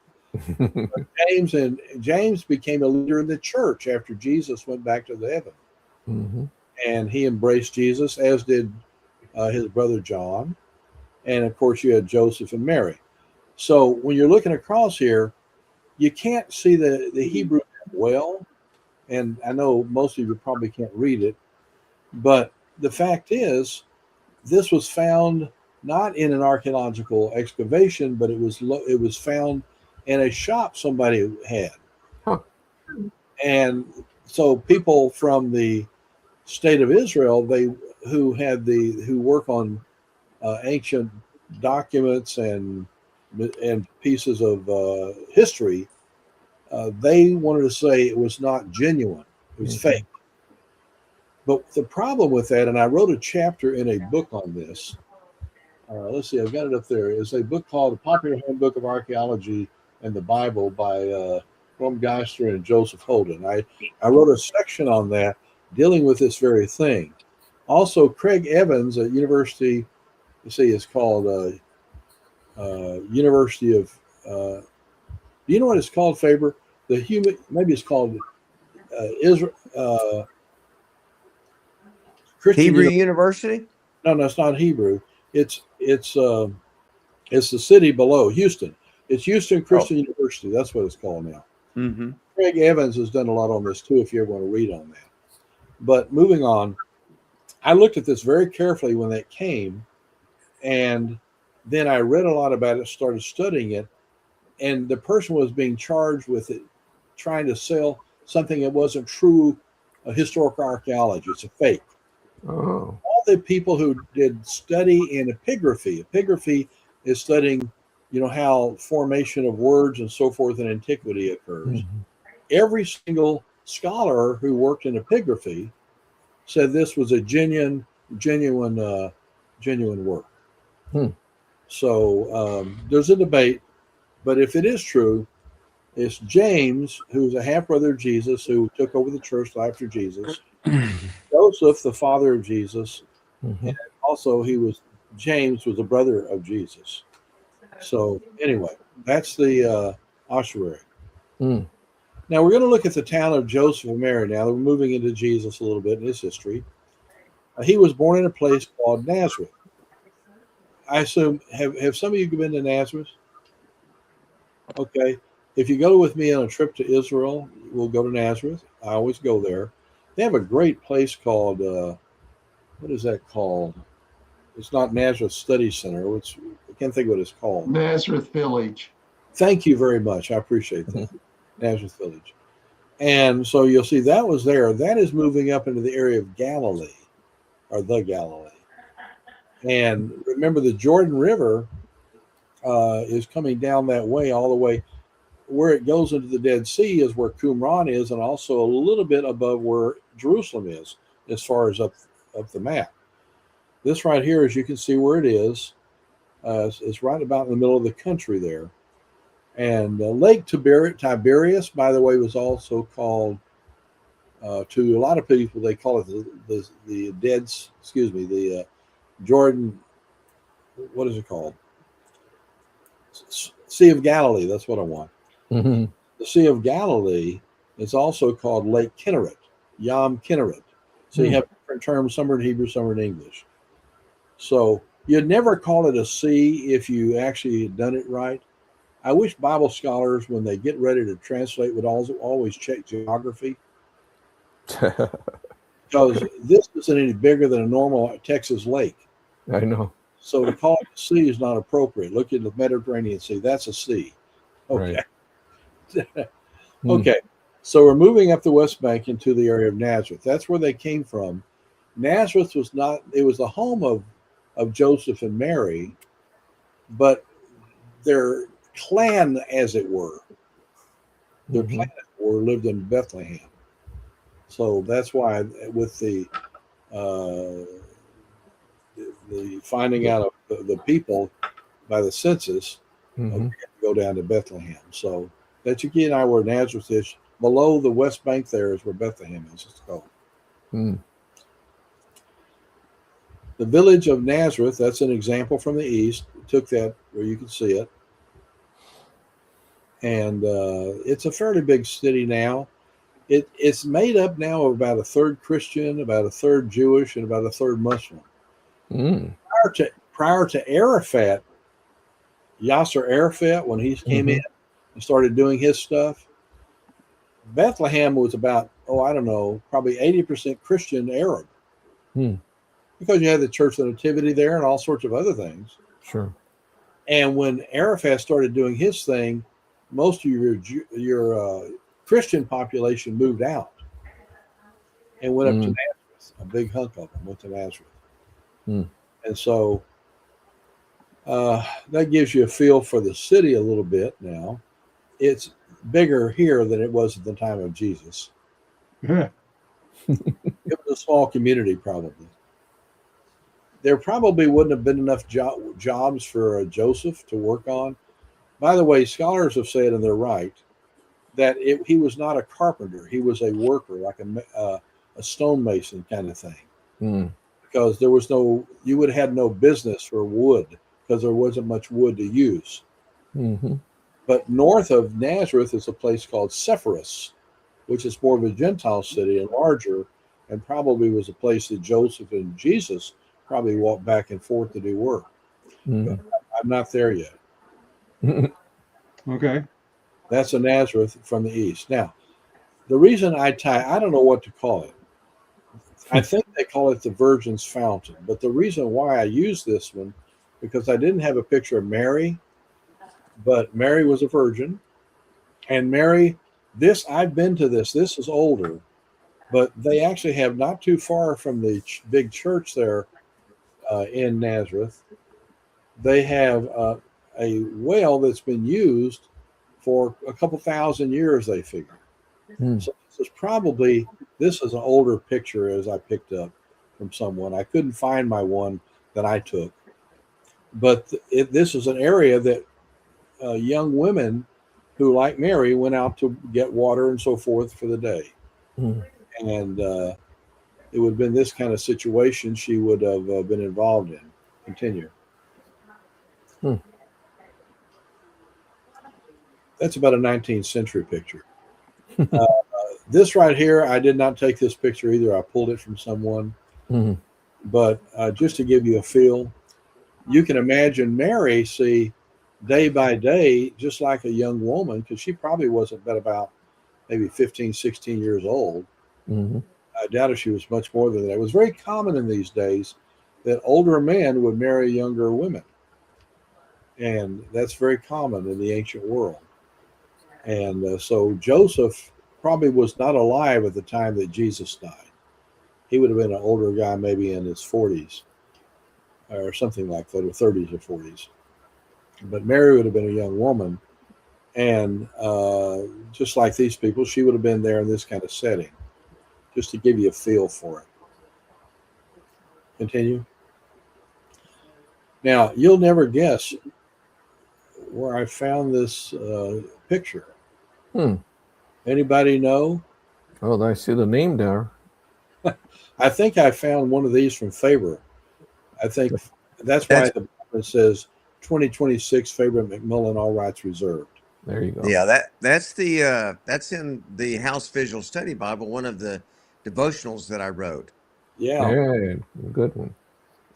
James became a leader in the church after Jesus went back to the heaven. Mm-hmm. And he embraced Jesus, as did his brother John. And of course, you had Joseph and Mary. So when you're looking across here, you can't see the Hebrew well. And I know most of you probably can't read it. But the fact is, this was found not in an archaeological excavation, but it was found in a shop somebody had. Huh. And so people from the state of Israel, who work on ancient documents and pieces of history, they wanted to say it was not genuine, it was fake. But the problem with that, and I wrote a chapter in a book on this. Let's see, I've got it up there. It's a book called The Popular Handbook of Archaeology and the Bible by Rom Geister and Joseph Holden. I wrote a section on that dealing with this very thing. Also, Craig Evans at University, it's called University of, do you know what it's called, Faber? Maybe it's called Israel. Christian Hebrew University? No, it's not Hebrew. It's the city below Houston. It's Houston Christian University. That's what it's called now. Mm-hmm. Craig Evans has done a lot on this too, if you ever want to read on that. But moving on, I looked at this very carefully when that came, and then I read a lot about it, started studying it, and the person was being charged with it, trying to sell something that wasn't true historical archaeology. It's a fake. Oh. All the people who did study in epigraphy is studying, how formation of words and so forth in antiquity occurs. Mm-hmm. Every single scholar who worked in epigraphy said this was a genuine work. So there's a debate, but if it is true, it's James, who's a half brother of Jesus, who took over the church after Jesus. Joseph, the father of Jesus, and also James was a brother of Jesus. So anyway, that's the ossuary. Now we're going to look at the town of Joseph and Mary. Now that we're moving into Jesus a little bit in his history. He was born in a place called Nazareth. I assume, have some of you been to Nazareth? Okay. If you go with me on a trip to Israel, we'll go to Nazareth. I always go there. They have a great place called, what is that called? It's not Nazareth Study Center. I can't think what it's called. Nazareth Village. Thank you very much. I appreciate that. Nazareth Village. And so you'll see that was there. That is moving up into the area of Galilee, or the Galilee. And remember, the Jordan River is coming down that way, all the way. Where it goes into the Dead Sea is where Qumran is, and also a little bit above where Jerusalem is, as far as up the map. This right here, as you can see where it is, it's right about in the middle of the country there. And Lake Tiberias, by the way, was also called, to a lot of people, they call it the Jordan, what is it called? Sea of Galilee, that's what I want. The Sea of Galilee is also called Lake Kinneret, Yam Kinneret. So you have different terms, some are in Hebrew, some are in English. So you'd never call it a sea if you actually had done it right. I wish Bible scholars, when they get ready to translate, would also always check geography. Because this isn't any bigger than a normal Texas lake. I know. So to call it a sea is not appropriate. Look at the Mediterranean Sea. That's a sea. Okay. Right. Okay. So we're moving up the West Bank into the area of Nazareth. That's where they came from. Nazareth was the home of Joseph and Mary, but their clan, as it were, lived in Bethlehem. So that's why with the finding out of the people, by the census, we had to go down to Bethlehem. So that you and I where Nazareth is, below the West Bank there is where Bethlehem is. It's called. The village of Nazareth, that's an example from the east. Took that where you can see it. And it's a fairly big city now. It's made up now of about a third Christian, about a third Jewish, and about a third Muslim. Prior to Arafat, Yasser Arafat, when he came in and started doing his stuff, Bethlehem was about, I don't know, probably 80% Christian Arab. Because you had the Church of the Nativity there and all sorts of other things. Sure. And when Arafat started doing his thing, most of your Christian population moved out and went up to Nazareth. A big hunk of them went to Nazareth. And so that gives you a feel for the city a little bit now. It's bigger here than it was at the time of Jesus. It was a small community, probably. There probably wouldn't have been enough jobs for Joseph to work on. By the way, scholars have said, and they're right, that he was not a carpenter. He was a worker, like a stonemason kind of thing. Because there was you would have had no business for wood because there wasn't much wood to use. But north of Nazareth is a place called Sepphoris, which is more of a Gentile city and larger, and probably was a place that Joseph and Jesus probably walked back and forth to do work. But I'm not there yet. Okay. That's a Nazareth from the east. Now, the reason I don't know what to call it. I think they call it the Virgin's Fountain. But the reason why I use this one, because I didn't have a picture of Mary, but Mary was a virgin. And Mary, I've been to this. This is older. But they actually have not too far from the big church there in Nazareth. They have a well that's been used for a couple thousand years, they figure. So this is an older picture as I picked up from someone. I couldn't find my one that I took. But this is an area that young women who, like Mary, went out to get water and so forth for the day. And it would have been this kind of situation she would have been involved in. Continue. That's about a 19th century picture. This right here, I did not take this picture either. I pulled it from someone. But just to give you a feel, you can imagine Mary, day by day, just like a young woman, because she probably wasn't but about maybe 15, 16 years old. I doubt if she was much more than that. It was very common in these days that older men would marry younger women. And that's very common in the ancient world. And so Joseph probably was not alive at the time that Jesus died. He would have been an older guy, maybe in his 40s or something like that, or 30s or 40s. But Mary would have been a young woman. And just like these people, she would have been there in this kind of setting, just to give you a feel for it. Continue. Now, you'll never guess where I found this picture. Anybody know? Oh, I see the name there. I think I found one of these from Faber. I think that's why the document says 2026 Faber McMillan, all rights reserved. There you go. Yeah, that's in the House Visual Study Bible, one of the devotionals that I wrote. Yeah, good one.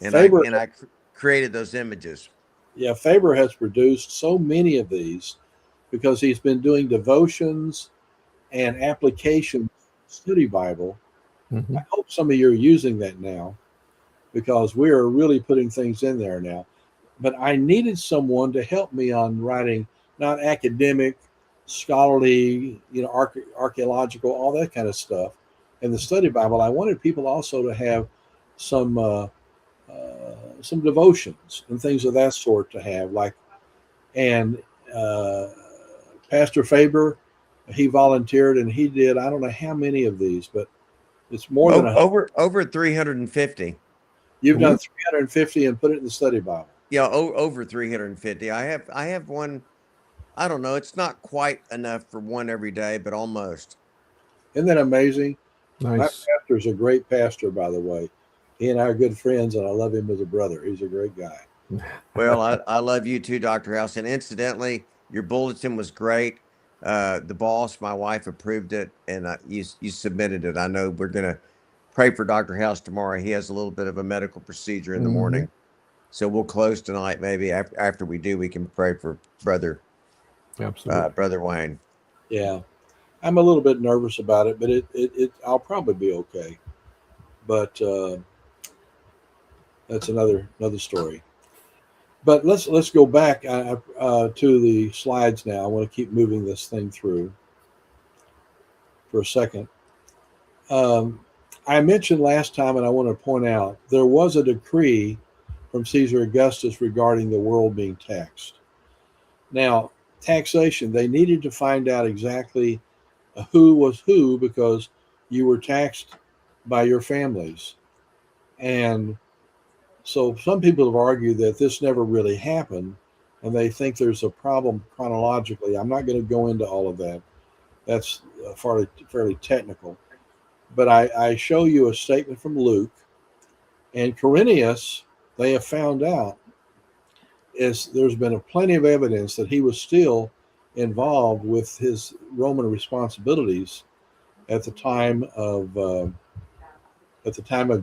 And Faber, I created those images. Yeah, Faber has produced so many of these because he's been doing devotions and application study Bible. I hope some of you are using that now because we are really putting things in there now. But I needed someone to help me on writing, not academic, scholarly, archaeological, all that kind of stuff. In the study Bible, I wanted people also to have some devotions and things of that sort to have, and Pastor Faber, he volunteered and he did, I don't know how many of these, but it's more than over 350. You've done 350 and put it in the study Bible. Yeah, over 350. I have one. I don't know. It's not quite enough for one every day, but almost. Isn't that amazing? My Nice. pastor's a great pastor, by the way. He and I are good friends, and I love him as a brother. He's a great guy. Well, I love you too, Dr. House. And incidentally, your bulletin was great. The boss, my wife, approved it, and you submitted it. I know we're gonna pray for Dr. House tomorrow. He has a little bit of a medical procedure in the Mhm. morning, so we'll close tonight. Maybe after we do, we can pray for Absolutely. brother Wayne. Yeah, I'm a little bit nervous about it, but I'll probably be okay. But that's another story. But let's go back to the slides now. I want to keep moving this thing through for a second. Um, I mentioned last time, and I want to point out there was a decree from Caesar Augustus regarding the world being taxed. Now, taxation, they needed to find out exactly who was who because you were taxed by your families. And so some people have argued that this never really happened and they think there's a problem chronologically. I'm not going to go into all of that. That's fairly technical. But I show you a statement from Luke and Quirinius. They have found out is there's been plenty of evidence that he was still involved with his Roman responsibilities at the time of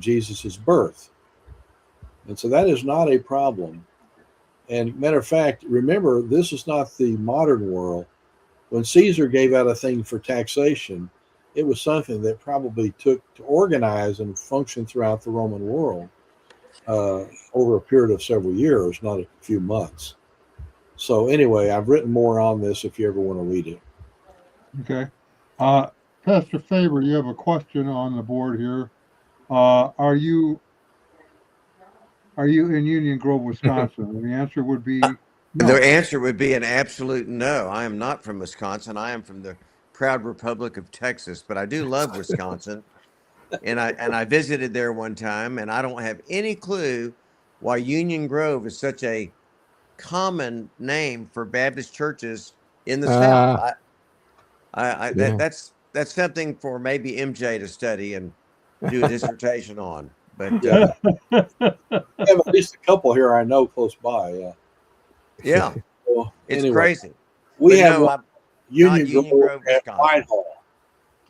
Jesus's birth, and so that is not a problem. And matter of fact, remember this is not the modern world. When Caesar gave out a thing for taxation, it was something that probably took to organize and function throughout the Roman world over a period of several years, not a few months. So anyway, I've written more on this if you ever want to read it. Okay. Pastor Faber, you have a question on the board here. Are you in Union Grove, Wisconsin? And the answer would be no. The answer would be an absolute no. I am not from Wisconsin. I am from the proud Republic of Texas, but I do love Wisconsin. And I visited there one time, and I don't have any clue why Union Grove is such a common name for Baptist churches in the South. Ah, yeah. That's something for maybe MJ to study and do a dissertation on. But Yeah, I have at least a couple here I know close by. Yeah. yeah, Well, it's anyway, crazy. we But have no, one, I'm not Union Union Grove Grove, at Wisconsin. Whitehall.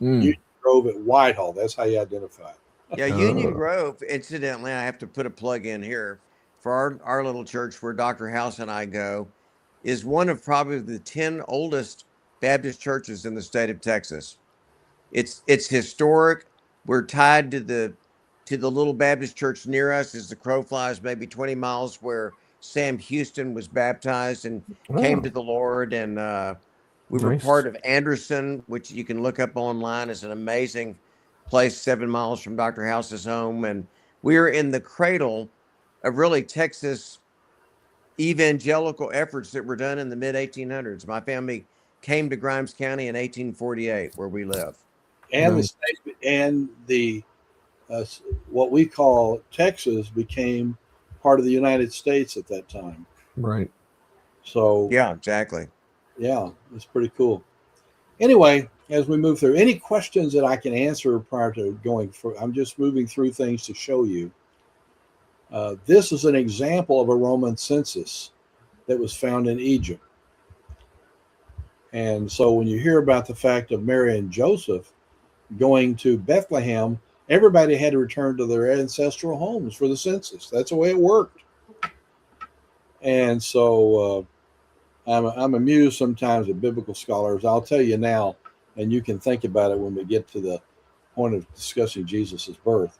Mm. Union Grove at Whitehall. That's how you identify it. Yeah, Union Oh. Grove, incidentally, I have to put a plug in here for our little church where Dr. House and I go, is one of probably the 10 oldest Baptist churches in the state of Texas. It's historic. We're tied to the little Baptist church near us as the crow flies, maybe 20 miles, where Sam Houston was baptized and came Oh, to the Lord. And we were nice. part of Anderson, which you can look up online as an amazing place 7 miles from Dr. House's home. And we are in the cradle of really Texas evangelical efforts that were done in the mid 1800s. My family came to Grimes County in 1848, where we live. And the Nice. state and the what we call Texas became part of the United States at that time. Right. So Yeah, exactly. yeah, it's pretty cool. Anyway, as we move through, any questions that I can answer prior to going for, I'm just moving through things to show you. This is an example of a Roman census that was found in Egypt. And so when you hear about the fact of Mary and Joseph going to Bethlehem, everybody had to return to their ancestral homes for the census. That's the way it worked. And so I'm amused sometimes at biblical scholars. I'll tell you now, and you can think about it when we get to the point of discussing Jesus's birth.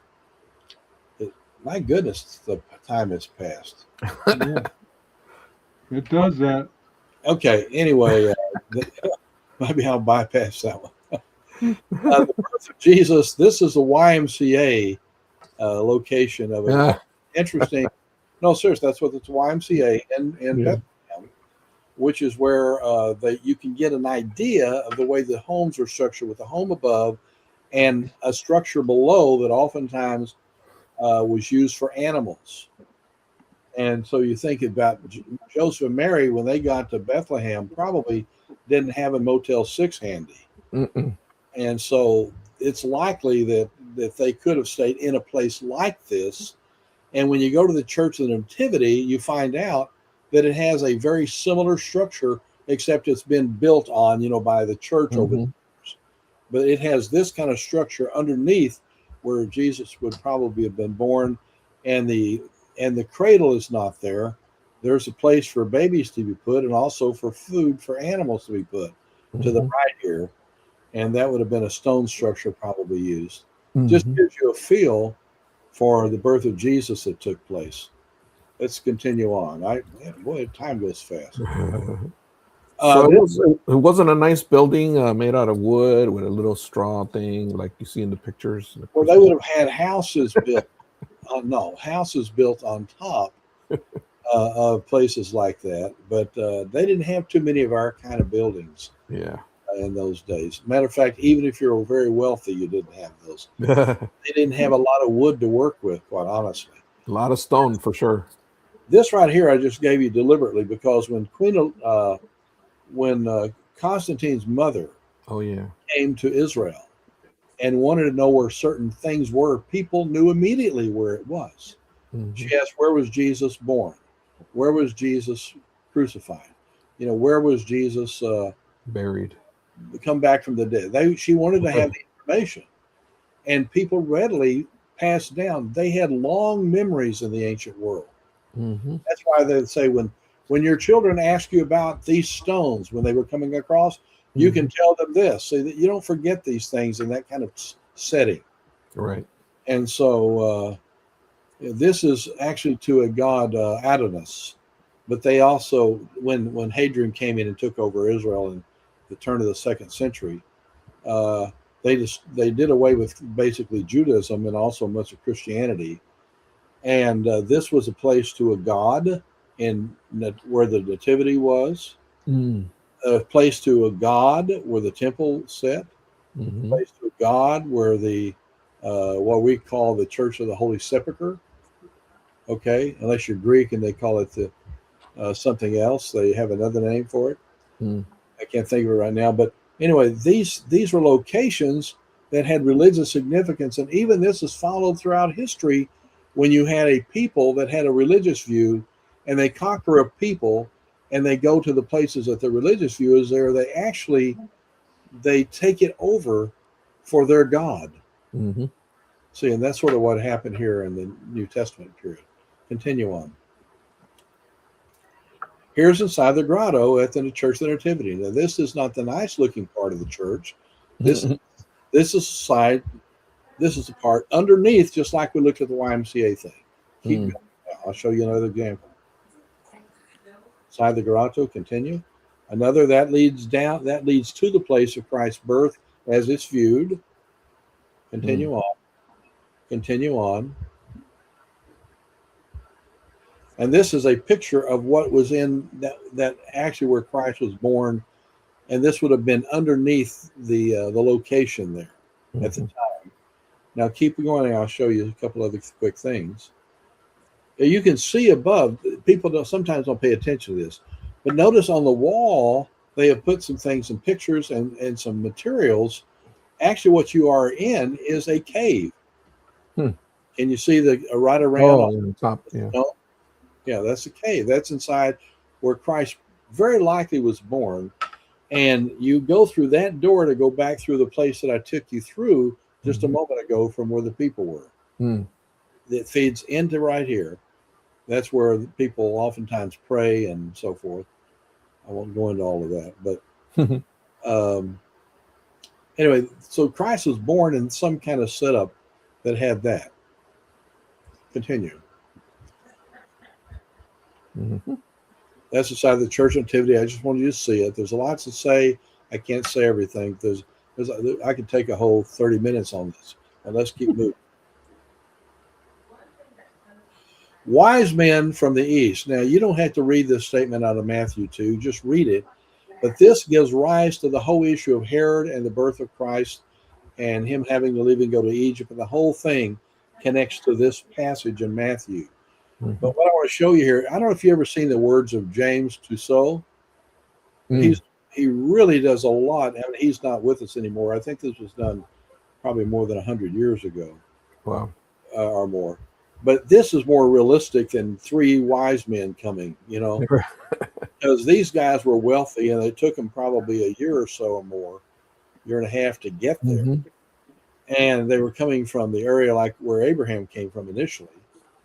My goodness, the time has passed. Yeah. It does that. Okay, anyway, maybe I'll bypass that one. The birth of Jesus, this is a YMCA location of an Ah, interesting. No, seriously, that's what it's YMCA in Yeah. Bethlehem, which is where you can get an idea of the way the homes are structured with a home above and a structure below that oftentimes was used for animals. And so you think about Joseph and Mary, when they got to Bethlehem, probably didn't have a Motel 6 handy. Mm-mm. And so it's likely that they could have stayed in a place like this. And when you go to the Church of the Nativity, you find out that it has a very similar structure, except it's been built on, by the church over the years. But it has this kind of structure underneath where Jesus would probably have been born, and the cradle is not there. There's a place for babies to be put, and also for food for animals to be put to the right here. And that would have been a stone structure probably used. Just gives you a feel for the birth of Jesus that took place. Let's continue on. Boy, time goes fast. So it wasn't a nice building made out of wood with a little straw thing like you see in the pictures. Well, they would have had houses built. Houses built on top of places like that. But they didn't have too many of our kind of buildings. Yeah. In those days. Matter of fact, even if you're very wealthy, you didn't have those. They didn't have a lot of wood to work with, quite honestly. A lot of stone for sure. This right here, I just gave you deliberately because when Constantine's mother came to Israel and wanted to know where certain things were, people knew immediately where it was. She asked, where was Jesus born? Where was Jesus crucified? Where was Jesus buried? Come back from the dead. She wanted to have the information, and people readily passed down. They had long memories in the ancient world. That's why they say when your children ask you about these stones when they were coming across, you can tell them this, so that you don't forget these things in that kind of setting. Right. And so this is actually to a god Adonis, but they also when Hadrian came in and took over Israel in the turn of the 2nd century, they did away with basically Judaism and also much of Christianity, and this was a place to a god where the nativity was, a place to a god where the temple sat, a place to a god where the what we call the Church of the Holy Sepulchre. Okay, unless you're Greek and they call it something else, they have another name for it. I can't think of it right now, but anyway, these were locations that had religious significance, and even this is followed throughout history. When you had a people that had a religious view, and they conquer a people, and they go to the places that the religious view is there, they take it over for their god. See, and that's sort of what happened here in the New Testament period. Continue on. Here's inside the grotto at the Church of the Nativity. Now, this is not the nice looking part of the church. This is side. This is the part underneath, just like we looked at the YMCA thing. Keep going. I'll show you another example. Inside the grotto, continue. Another that leads down. That leads to the place of Christ's birth as it's viewed. Continue on. Continue on. And this is a picture of what was in that actually where Christ was born, and this would have been underneath the location there at the time. Now keep going. I'll show you a couple other quick things. You can see above. People sometimes don't pay attention to this, but notice on the wall they have put some things, some pictures, and some materials. Actually, what you are in is a cave. Can you see the right around on the top? Yeah. No? Yeah, that's a cave. That's inside where Christ very likely was born. And you go through that door to go back through the place that I took you through just a moment ago from where the people were. It feeds into right here. That's where the people oftentimes pray and so forth. I won't go into all of that. But anyway, so Christ was born in some kind of setup that had that. Continue. That's the side of the Church of Nativity. I just wanted you to see it. There's lots to say. I can't say everything. I could take a whole 30 minutes on this. And let's keep moving. Wise men from the east. Now, you don't have to read this statement out of Matthew 2. Just read it. But this gives rise to the whole issue of Herod and the birth of Christ and him having to leave and go to Egypt. And the whole thing connects to this passage in Matthew. But what I want to show you here, I don't know if you ever seen the words of James Tussaud. He really does a lot, and he's not with us anymore. I think this was done probably more than 100 years ago. Wow. Or more. But this is more realistic than three wise men coming, because these guys were wealthy, and it took them probably a year or so or more, year and a half to get there. And they were coming from the area like where Abraham came from initially.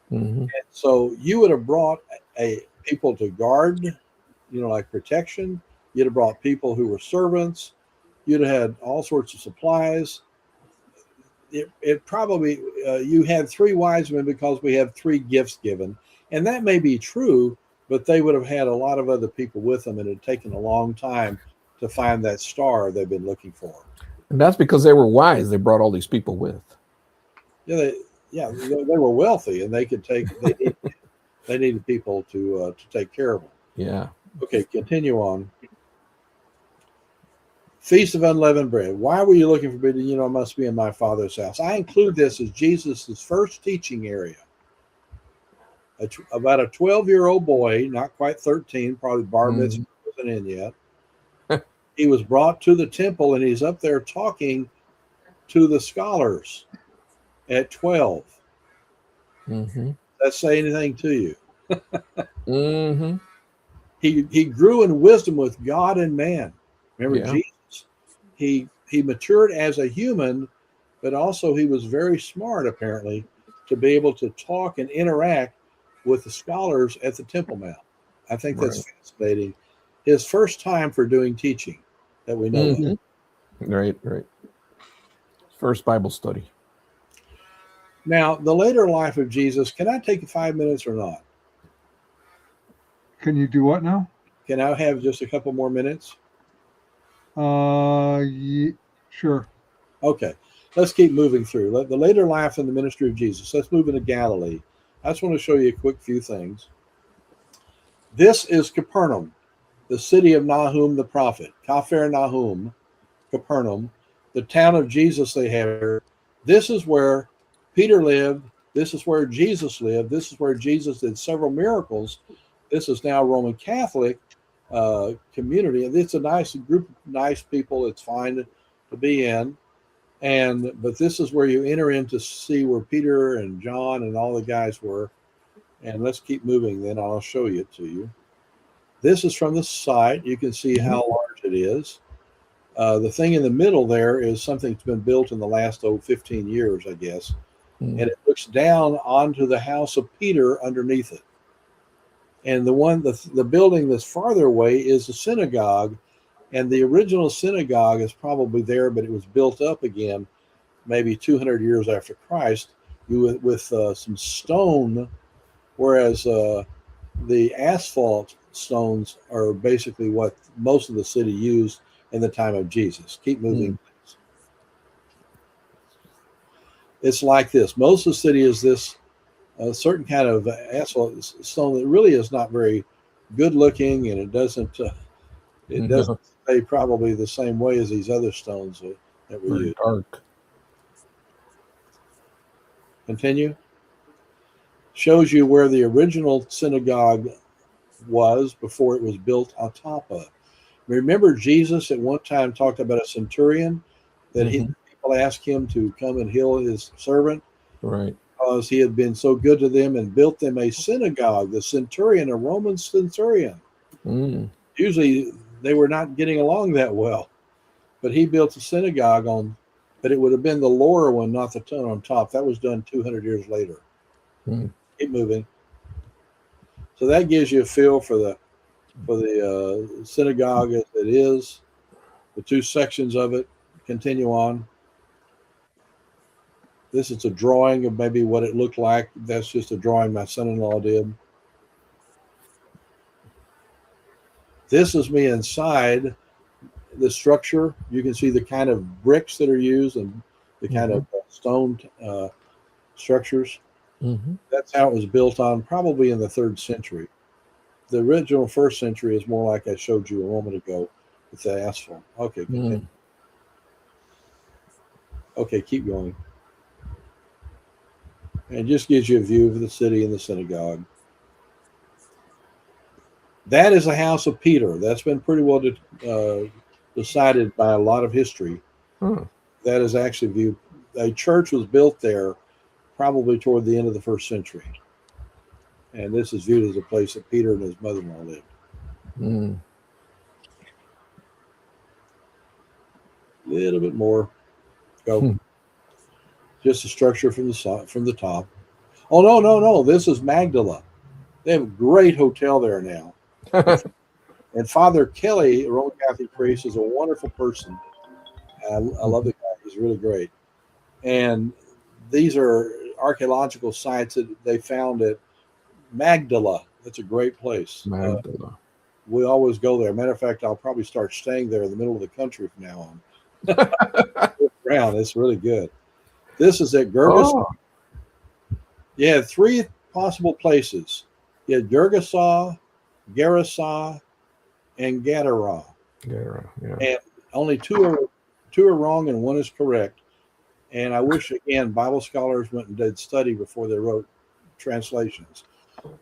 And so you would have brought people to guard, like protection. You'd have brought people who were servants. You'd have had all sorts of supplies. It probably, you had three wise men because we have three gifts given. And that may be true, but they would have had a lot of other people with them, and it had taken a long time to find that star they've been looking for. And that's because they were wise. They brought all these people with. They were wealthy, and they could take. They needed people to take care of them. Yeah. Okay, continue on. Feast of Unleavened Bread. Why were you looking for bread? I must be in my Father's house. I include this as Jesus' first teaching area. About a 12-year-old boy, not quite 13, probably bar mitzvah wasn't in yet. He was brought to the temple, and he's up there talking to the scholars at 12. Does that say anything to you? He grew in wisdom with God and man. Remember, Jesus, he matured as a human, but also he was very smart, apparently, to be able to talk and interact with the scholars at the Temple Mount. I think that's fascinating. His first time for doing teaching that we know of. Right. First Bible study. Now, the later life of Jesus, can I take 5 minutes or not? Can you do what now? Can I have just a couple more minutes? Sure. Okay, let's keep moving through. The later life and the ministry of Jesus. Let's move into Galilee. I just want to show you a quick few things. This is Capernaum, the city of Nahum the prophet. Kafar Nahum, Capernaum, the town of Jesus they have here. This is where Peter lived. This is where Jesus lived. This is where Jesus did several miracles. This is now Roman Catholic community. And it's a nice group of nice people. It's fine to be in. But this is where you enter in to see where Peter and John and all the guys were. And let's keep moving then. I'll show it to you. This is from the site. You can see how large it is. The thing in the middle there is something that's been built in the last 15 years, I guess. And it looks down onto the house of Peter underneath it. And the building that's farther away is the synagogue. And the original synagogue is probably there, but it was built up again maybe 200 years after Christ with some stone, whereas the asphalt stones are basically what most of the city used in the time of Jesus. Keep moving. It's like this. Most of the city is this certain kind of asphalt stone that really is not very good looking, and it doesn't stay probably the same way as these other stones that we use. Dark. Continue. Shows you where the original synagogue was before it was built on top of. Remember, Jesus at one time talked about a centurion that people asked him to come and heal his servant, right? Because he had been so good to them and built them a synagogue. The centurion, a Roman centurion, usually they were not getting along that well, but he built a synagogue but it would have been the lower one, not the one on top. That was done 200 years later. Keep moving. So that gives you a feel for the synagogue as it is, the two sections of it. Continue on. This is a drawing of maybe what it looked like. That's just a drawing my son-in-law did. This is me inside the structure. You can see the kind of bricks that are used and the kind of stone structures. That's how it was built on, probably in the 3rd century. The original 1st century is more like I showed you a moment ago with the asphalt. Okay, continue. Okay, keep going. And just gives you a view of the city and the synagogue. That is the house of Peter. That's been pretty well decided by a lot of history. Huh. That is actually viewed. A church was built there probably toward the end of the 1st century. And this is viewed as a place that Peter and his mother-in-law lived. Mm. A little bit more. Go. Just the structure from the top. Oh, no. This is Magdala. They have a great hotel there now. And Father Kelly, a Roman Catholic priest, is a wonderful person. I love the guy. He's really great. And these are archaeological sites that they found at Magdala. That's a great place. Magdala. We always go there. Matter of fact, I'll probably start staying there in the middle of the country from now on. Around. It's really good. This is at Gerges. Oh. You had 3 possible places. You had Gergesaw, Gerasa, and Gadara. Yeah. And only two are wrong and 1 is correct. And I wish, again, Bible scholars went and did study before they wrote translations.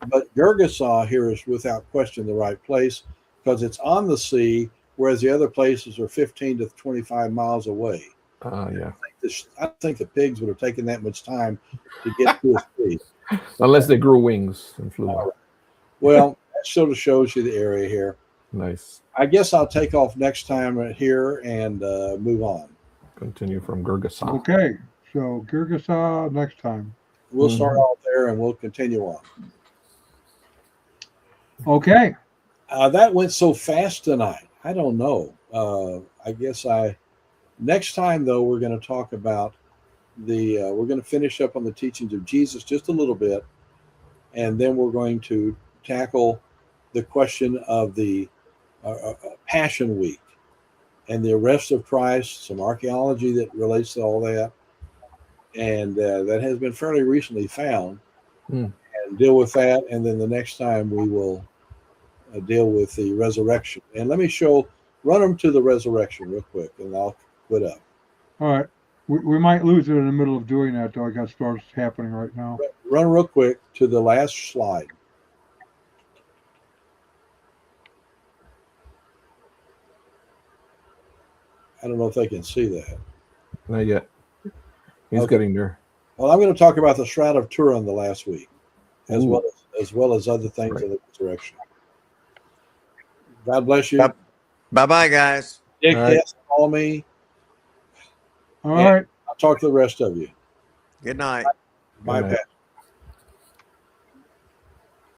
But Gergesaw here is without question the right place because it's on the sea, whereas the other places are 15 to 25 miles away. Yeah. I think the pigs would have taken that much time to get to the sea. Unless they grew wings and flew out. Well, that sort of shows you the area here. Nice. I guess I'll take off next time here and move on. Continue from Gergesaw. Okay, so Gergesaw next time. We'll start off there and we'll continue on. Okay. That went so fast tonight. I don't know. I guess next time though, we're going to talk about we're going to finish up on the teachings of Jesus just a little bit. And then we're going to tackle the question of the Passion Week and the arrest of Christ, some archaeology that relates to all that. And that has been fairly recently found. And deal with that. And then the next time we will deal with the resurrection. And let me run them to the resurrection real quick and I'll quit up. All right. We might lose it in the middle of doing that, though. I got storms happening right now. Run real quick to the last slide. I don't know if they can see that. Not yet. He's getting there. Well, I'm going to talk about the Shroud of Turin the last week, as well as other things of the resurrection. God bless you. Bye-bye, guys. Dick, call me. All right. I'll talk to the rest of you. Good night. Bye, Pat.